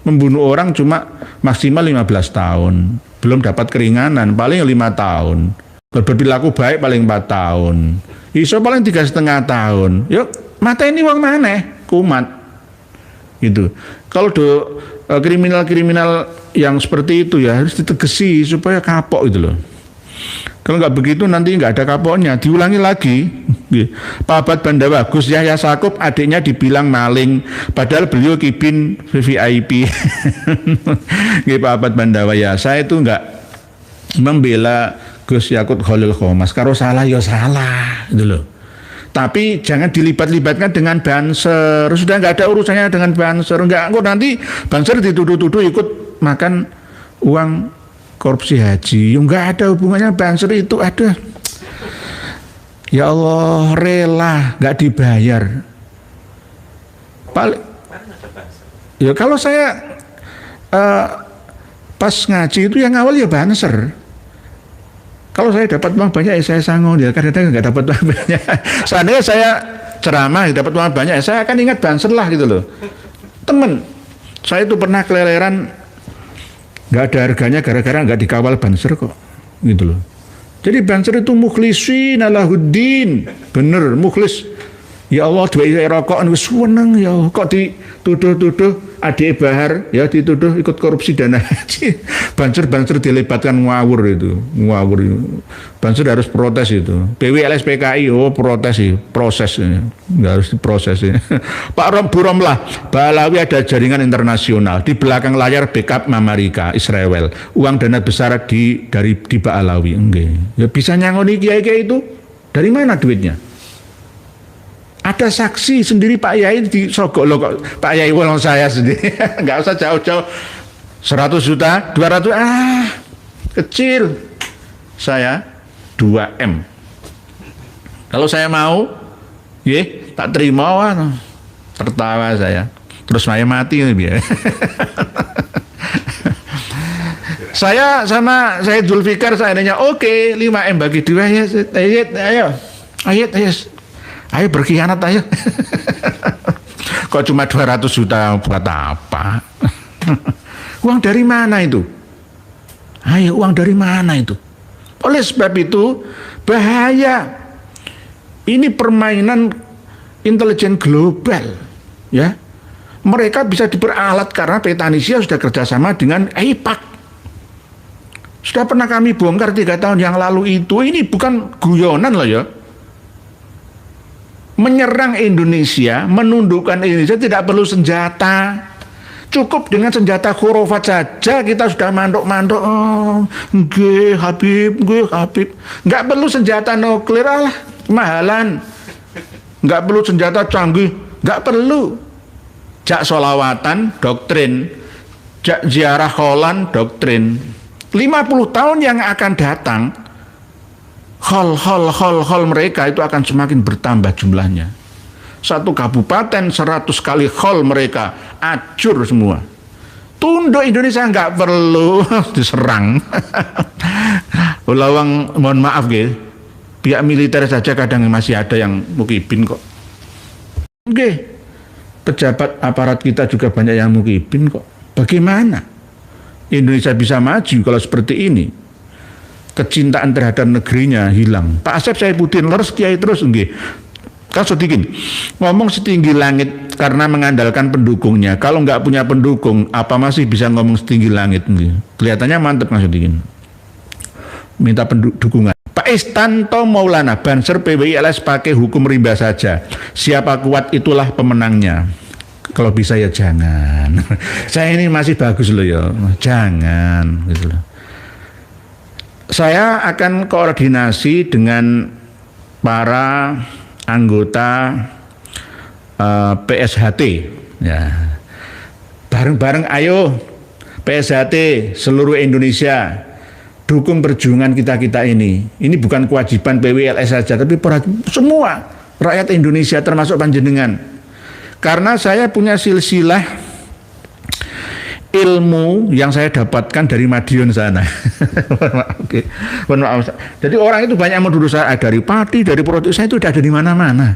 Membunuh orang cuma maksimal 15 tahun. Belum dapat keringanan, paling 5 tahun. Berperilaku baik paling 4 tahun. Iso paling 3,5 tahun. Yuk, mata ini wong maneh, kumat. Gitu. Kalau kriminal-kriminal yang seperti itu ya harus ditegesi supaya kapok gitu loh. Kalau nggak begitu nanti nggak ada kapoknya, diulangi lagi. Pabat Bandawa Gus Yahya Sakub adiknya dibilang maling, padahal beliau kibin VVIP. Pabat Bandawa ya, saya itu nggak membela Gus Yakut Khalil Qomas. Kalau salah ya salah, gitu loh. Tapi jangan dilibat-libatkan dengan banser. Sudah nggak ada urusannya dengan banser. Nggak, kok nanti banser dituduh-tuduh ikut makan uang korupsi haji. Nggak ada hubungannya banser itu, ada. Ya Allah, rela nggak dibayar. Paling ya kalau saya pas ngaji itu yang awal ya banser. Kalau saya dapat uang banyak ya saya sanggup, ya kadang-kadang nggak dapat uang banyak. Seandainya saya ceramah dapat uang banyak, saya akan ingat banser lah gitu loh. Temen, saya itu pernah keleleran nggak ada harganya gara-gara nggak dikawal banser kok, gitu loh. Jadi banser itu mukhlisin alahuddin, bener mukhlis. Ya Allah, dua rokok wis seneng ya Allah. Kok dituduh-tuduh adik Bahar ya dituduh ikut korupsi dana haji. Banser dilebatkan ngawur itu. Banser harus protes itu. PWLSPKI protes sih, proses enggak harus diproses ya. Pak Romlah, Balawi ada jaringan internasional. Di belakang layar backup Amerika, Israel. Uang dana besar di Balawi. Enggak. Ya bisa nyangoni kiai-kiai itu. Dari mana duitnya? Ada saksi sendiri Pak Yai di Sogok loh kok. Pak Yai wolong saya sendiri. Nggak usah jauh-jauh. 100 juta, 200, kecil. Saya 2M. Kalau saya mau, tak terima, tertawa saya. Terus saya mati biar. Saya Zulfikar saya nanya, oke, 5M bagi 2 ya. Ayo. Ayo berkhianat ayo. Kok cuma 200 juta buat apa? Uang dari mana itu? Ayo, uang dari mana itu? Oleh sebab itu bahaya. Ini permainan intelijen global, ya. Mereka bisa diperalat karena Petanisia sudah kerjasama dengan AIPAC. Sudah pernah kami bongkar 3 tahun yang lalu itu. Ini bukan guyonan loh ya. Menyerang Indonesia, menundukkan Indonesia tidak perlu senjata. Cukup dengan senjata khurafat saja kita sudah mandok-mandok. Nggih Habib. Nggak perlu senjata nuklir lah, mahalan. Nggak perlu senjata canggih, nggak perlu. Jak solawatan, doktrin. Jak ziarah kholan, doktrin. 50 tahun yang akan datang, hall mereka itu akan semakin bertambah jumlahnya. Satu kabupaten 100 kali hall mereka acur semua. Tunduk Indonesia nggak perlu diserang. Ulawang mohon maaf gitu. Pihak militer saja kadang masih ada yang mukibin kok. Oke. Pejabat aparat kita juga banyak yang mukibin kok. Bagaimana Indonesia bisa maju kalau seperti ini? Kecintaan terhadap negerinya hilang. Pak Asep saya putin leres kiai terus nggih. Kan sedikit ngomong setinggi langit karena mengandalkan pendukungnya. Kalau nggak punya pendukung, apa masih bisa ngomong setinggi langit nggih. Kelihatannya mantep Mas Sedikin. Minta dukungan. Pak Istanto Maulana, Banser PWILS pakai hukum rimba saja. Siapa kuat itulah pemenangnya. Kalau bisa ya jangan. Saya ini masih bagus loh ya. Jangan gitu loh. Saya akan koordinasi dengan para anggota PSHT ya. Bareng-bareng ayo PSHT seluruh Indonesia dukung perjuangan kita ini. Ini bukan kewajiban PWLS saja, tapi semua rakyat Indonesia termasuk panjenengan. Karena saya punya silsilah ilmu yang saya dapatkan dari Madiun sana. Oke. Maaf. Jadi orang itu banyak menuduh saya dari Pati, dari Protes, saya itu ada di mana-mana.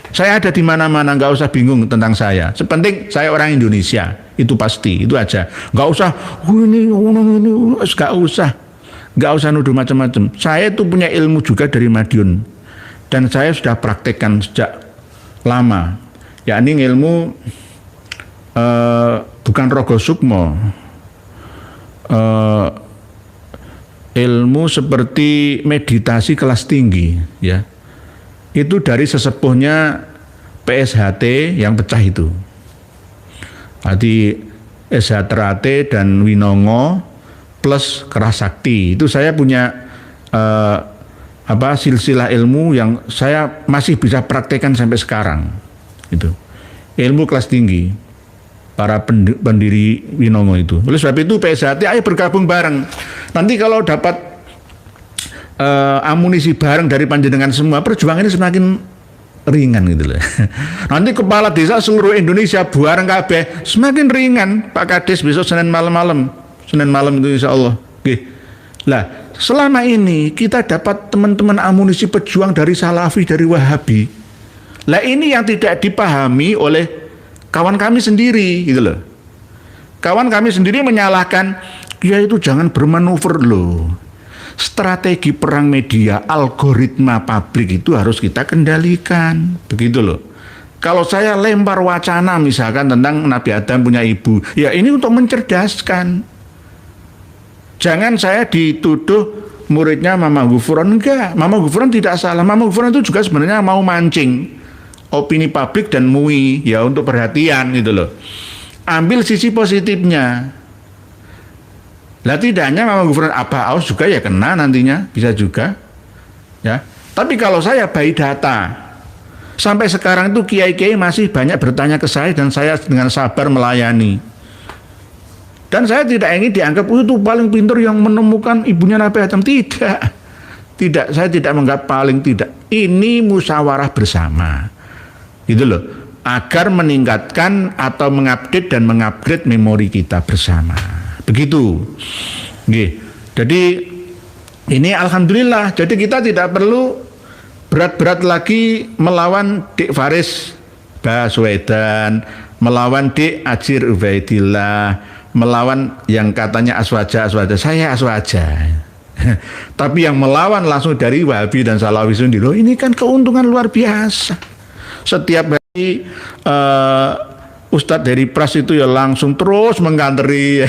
Saya ada di mana-mana, nggak usah bingung tentang saya. Sepenting saya orang Indonesia, itu pasti, itu aja. Nggak usah, nggak usah nuduh macam-macam. Saya itu punya ilmu juga dari Madiun, dan saya sudah praktekkan sejak lama. Yakni ilmu bukan Rogo Sukmo, ilmu seperti meditasi kelas tinggi, ya. Itu dari sesepuhnya PSHT yang pecah itu. Jadi SH Terate dan Winongo plus Kerasakti. Itu saya punya silsilah ilmu yang saya masih bisa praktekkan sampai sekarang. Itu ilmu kelas tinggi para pendiri Winongo itu. Oleh sebab itu PSHT ayo bergabung bareng. Nanti kalau dapat amunisi bareng dari panjenengan semua, perjuangan ini semakin ringan gitu loh. Nanti kepala desa seluruh Indonesia bareng kabeh semakin ringan, Pak Kades, besok Senin malam itu insya Allah. Oke. Lah, selama ini kita dapat teman-teman amunisi pejuang dari Salafi, dari Wahabi. Lah ini yang tidak dipahami oleh kawan kami sendiri gitu loh. Kawan kami sendiri menyalahkan, ya itu jangan bermanuver loh. Strategi perang media, algoritma publik itu harus kita kendalikan, begitu loh. Kalau saya lempar wacana misalkan tentang Nabi Adam punya ibu, ya ini untuk mencerdaskan. Jangan saya dituduh muridnya Mama Gufron, enggak. Mama Gufron tidak salah. Mama Gufron itu juga sebenarnya mau mancing opini publik dan MUI ya untuk perhatian gitu loh. Ambil sisi positifnya. Lah tidak hanya Mama Gufron, Abah Aus juga ya kena nantinya, bisa juga. Ya. Tapi kalau saya by data, sampai sekarang itu kiai-kiai masih banyak bertanya ke saya dan saya dengan sabar melayani. Dan saya tidak ingin dianggap itu paling pintar yang menemukan ibunya Nabi Adam. Tidak, saya tidak menganggap paling tidak. Ini musyawarah bersama. Gitu loh. Agar meningkatkan atau mengupdate dan mengupgrade memori kita bersama. Begitu. Oke. Jadi ini alhamdulillah. Jadi kita tidak perlu berat-berat lagi melawan Dik Faris Baswedan, melawan Dik Ajir Ubaidillah, melawan yang katanya aswaja. Saya aswaja. Tapi yang melawan langsung dari Wahabi dan Salafi sendiri. Loh, ini kan keuntungan luar biasa. Setiap hari Ustadz dari Pras itu ya langsung terus menganteri,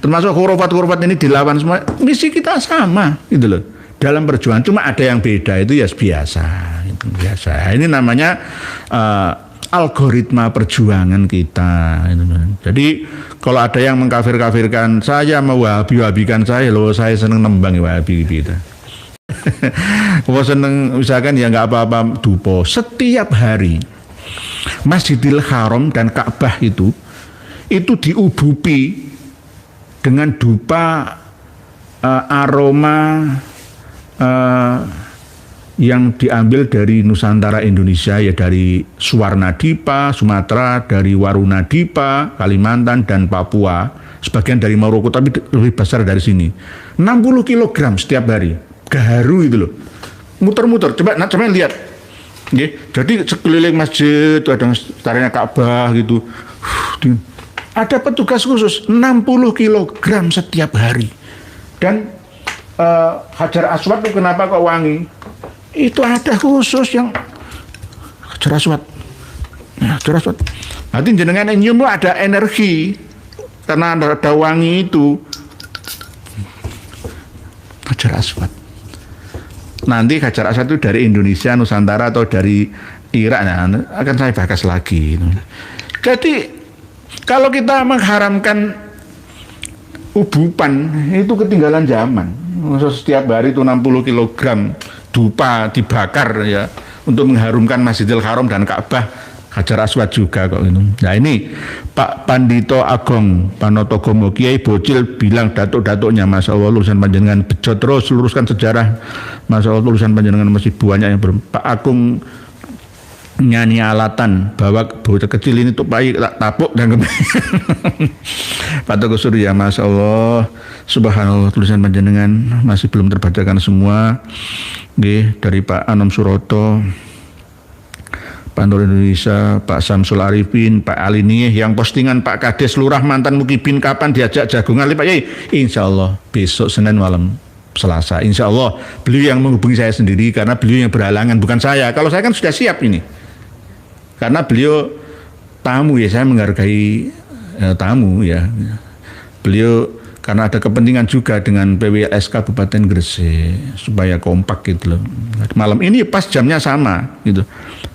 termasuk hurufat ini dilawan semua. Misi kita sama, gitu loh. Dalam perjuangan cuma ada yang beda itu ya biasa, itu biasa. Ini namanya algoritma perjuangan kita. Jadi kalau ada yang mengkafir-kafirkan saya, mau wahabi-wahabikan saya, loh saya seneng nembang wahabi kita. Kalau seneng misalkan ya nggak apa-apa dupo. Setiap hari Masjidil Haram dan Ka'bah itu diubupi dengan dupa aroma yang diambil dari Nusantara Indonesia, ya dari Suwarnadipa, Sumatera, dari Warunadipa, Kalimantan dan Papua, sebagian dari Maroko tapi lebih besar dari sini. 60 kg setiap hari. Gaharu itu loh. Muter-muter, coba lihat. Jadi sekeliling masjid itu ada tarinya Ka'bah gitu. Ada petugas khusus 60 kg setiap hari. Dan Hajar Aswad itu kenapa kok wangi? Itu ada khusus yang Hajar Aswad. Hajar Aswad. Nanti jenengan nyium ada energi karena ada wangi itu. Hajar Aswad. Nanti Hajar Aswad itu dari Indonesia, Nusantara atau dari Irak, nah, akan saya bahas lagi. Jadi kalau kita mengharamkan ubupan itu ketinggalan zaman. Setiap hari itu 60 kg dupa dibakar ya untuk mengharumkan Masjidil Haram dan Ka'bah. Hajar Aswad juga kok itu. Nah ini Pak Pandito Agong Panotogomo Kiai Bocil bilang datuk-datuknya, Masya Allah lulusan panjenengan bejo terus, luruskan sejarah, Masya Allah lulusan panjenengan masih banyak yang belum. Pak Agung nyanyi alatan bahwa bocah kecil ini tuh baik tak tapuk dan Pak Teguh Surya, Masya Allah subhanallah tulisan panjenengan masih belum terbacakan semua. Dari Pak Anom Suroto, Pak Nur Indonesia, Pak Samsul Arifin, Pak Alini yang postingan Pak Kades Lurah mantan Mukibin kapan diajak jagungan Pak Yai, insya Allah besok Senin malam Selasa, insya Allah beliau yang menghubungi saya sendiri karena beliau yang berhalangan, bukan saya. Kalau saya kan sudah siap ini karena beliau tamu ya, saya menghargai tamu ya. Beliau karena ada kepentingan juga dengan PWLS Kabupaten Gresik supaya kompak gitu loh. Malam ini pas jamnya sama gitu.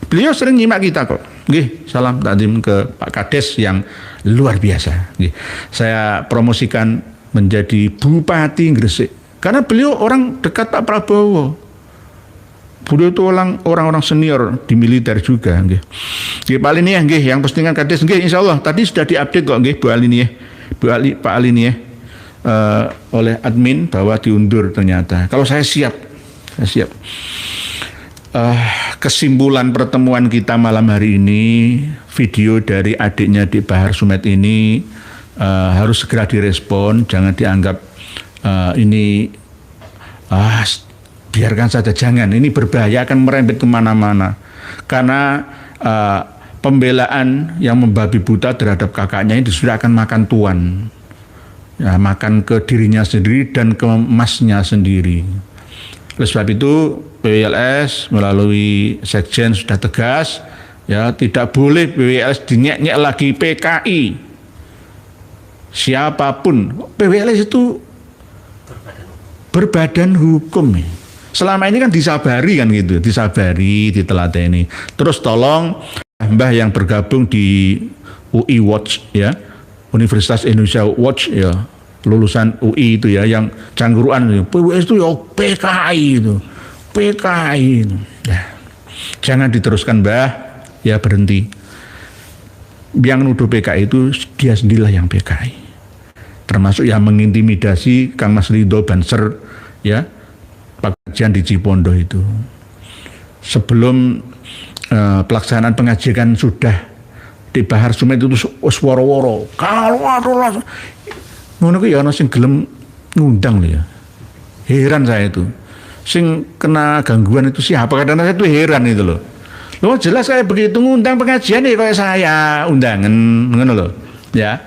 Beliau sering nyimak kita kok. Nggih, salam takdim ke Pak Kades yang luar biasa. Nggih. Saya promosikan menjadi Bupati Gresik karena beliau orang dekat Pak Prabowo. Beliau itu orang-orang senior di militer juga, nggih. Nggih, Pak Alini ya, nggih, yang postingan Kades nggih insyaallah tadi sudah diupdate kok nggih Bu Alini ya. Pak Alini ya. Oleh admin bahwa diundur ternyata. Kalau saya siap. Kesimpulan pertemuan kita malam hari ini, video dari adiknya di Bahar Sumet ini harus segera direspon, jangan dianggap ini biarkan saja, jangan, ini berbahaya, akan merembet kemana-mana karena pembelaan yang membabi buta terhadap kakaknya itu sudah akan makan tuan ya, makan ke dirinya sendiri dan ke emasnya sendiri. Oleh sebab itu PWLS melalui Sekjen sudah tegas ya, tidak boleh PWLS dinyek-nyek lagi PKI. Siapapun PWLS itu berbadan hukum ya. Selama ini kan disabari kan gitu, disabari, ditelateni. Terus tolong Mbah yang bergabung di UI Watch ya, Universitas Indonesia Watch ya, lulusan UI itu ya, yang cangguruan itu, PWS itu ya PKI itu, PKI itu. Ya. Jangan diteruskan Mbah, ya berhenti. Yang nuduh PKI itu dia sendirilah yang PKI. Termasuk yang mengintimidasi Kang Mas Ridho Banser ya, pengajian di Cipondo itu. Sebelum pelaksanaan pengajian sudah di Bahar Sumet itu woro-woro. Kalau ngono ku ya ana sing gelem ngundang lho ya. Heran saya itu. Sing kena gangguan itu siapa? Kadang saya itu heran itu loh. Loh jelas saya begitu ngundang pengajian ya kayak saya undangan ngono loh. Ya.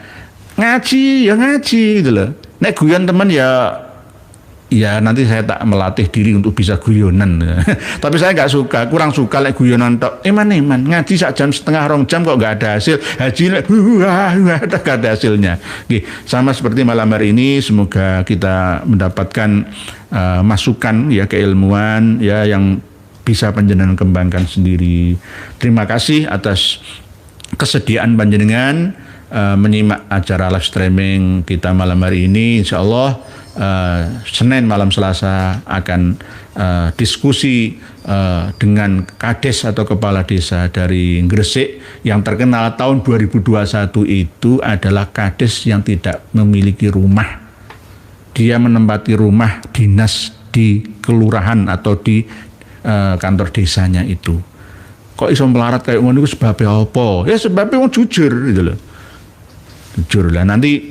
Ngaji ya ngaji gitu loh. Nek guyon teman ya nanti saya tak melatih diri untuk bisa guyonan. Tapi saya nggak suka, kurang suka lek guyonan tok. Eman ngaji sak jam setengah, 2 jam kok nggak ada hasil. Haji lek nggak ada hasilnya. Oke, sama seperti malam hari ini, semoga kita mendapatkan masukan ya, keilmuan ya yang bisa panjenengan kembangkan sendiri. Terima kasih atas kesediaan panjenengan menyimak acara live streaming kita malam hari ini. Insya Allah Senin malam Selasa akan diskusi dengan Kades atau kepala desa dari Gresik yang terkenal tahun 2021 itu adalah Kades yang tidak memiliki rumah. Dia menempati rumah dinas di kelurahan atau di kantor desanya itu. Kok iso melarat kayak ngono iku sebabnya apa? Ya sebabnya wong jujur gitu loh. Jujur lah, nanti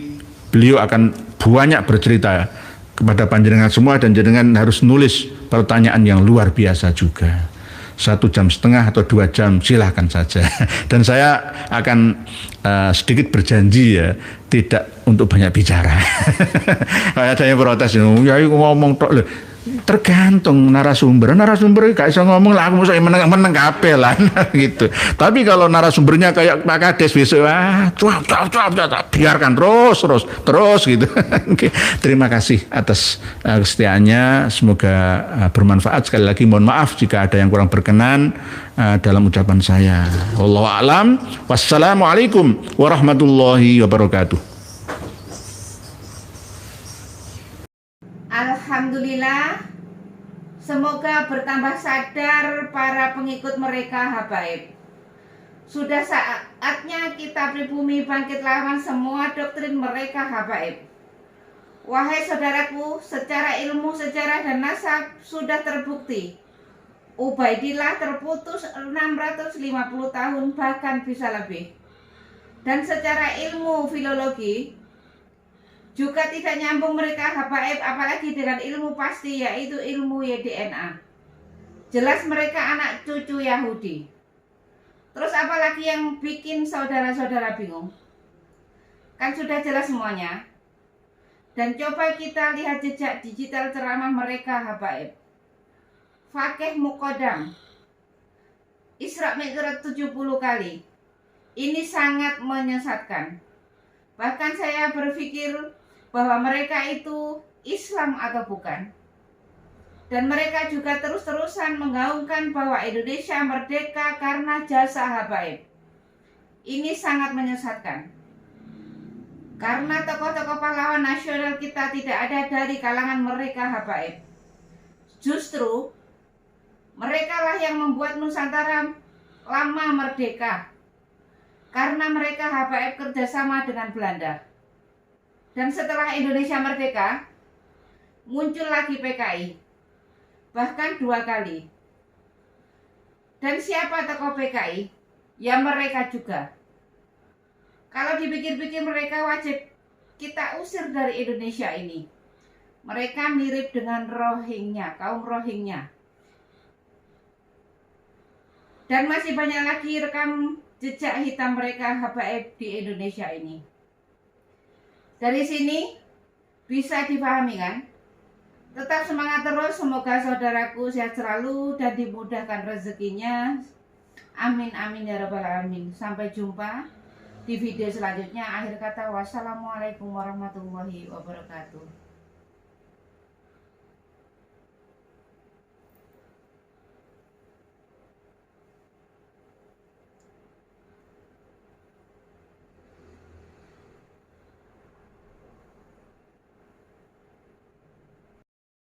beliau akan banyak bercerita kepada panjenengan semua dan jenengan harus nulis pertanyaan yang luar biasa juga. 1,5 jam atau 2 jam silahkan saja. Dan saya akan sedikit berjanji ya, tidak untuk banyak bicara. Ada yang protes, ya ngomong tok lho. Tergantung narasumber gak bisa ngomong lah, aku mesti meneng kabeh lah gitu. Tapi kalau narasumbernya kayak Pak Kades besok cuap biarkan terus gitu. Oke, terima kasih atas kesetiaannya, semoga bermanfaat. Sekali lagi mohon maaf jika ada yang kurang berkenan dalam ucapan saya. Wallahu a'lam. Wassalamualaikum warahmatullahi wabarakatuh. Alhamdulillah, semoga bertambah sadar para pengikut mereka habaib. Sudah saatnya kita pribumi bangkit lawan semua doktrin mereka habaib. Wahai saudaraku, secara ilmu, sejarah dan nasab sudah terbukti Ubaidillah terputus 650 tahun bahkan bisa lebih. Dan secara ilmu filologi juga tidak nyambung mereka habaib, apalagi dengan ilmu pasti yaitu ilmu YDNA. Jelas mereka anak cucu Yahudi. Terus apalagi yang bikin saudara-saudara bingung? Kan sudah jelas semuanya. Dan coba kita lihat jejak digital ceramah mereka habaib. Fakih Muqaddam Isra Mi'raj 70 kali. Ini sangat menyesatkan. Bahkan saya berpikir bahwa mereka itu Islam atau bukan. Dan mereka juga terus-terusan menggaungkan bahwa Indonesia merdeka karena jasa habaib. Ini sangat menyesatkan. Karena tokoh-tokoh pahlawan nasional kita tidak ada dari kalangan mereka habaib. Justru mereka lah yang membuat Nusantara lama merdeka. Karena mereka habaib kerjasama dengan Belanda. Dan setelah Indonesia merdeka, muncul lagi PKI. Bahkan 2 kali. Dan siapa tokoh PKI? Ya mereka juga. Kalau dipikir-pikir mereka wajib kita usir dari Indonesia ini. Mereka mirip dengan Rohingya, kaum Rohingya. Dan masih banyak lagi rekam jejak hitam mereka habaib di Indonesia ini. Dari sini bisa dipahami kan? Tetap semangat terus, semoga saudaraku sehat selalu dan dimudahkan rezekinya. Amin amin ya rabbal alamin. Sampai jumpa di video selanjutnya. Akhir kata, wassalamualaikum warahmatullahi wabarakatuh.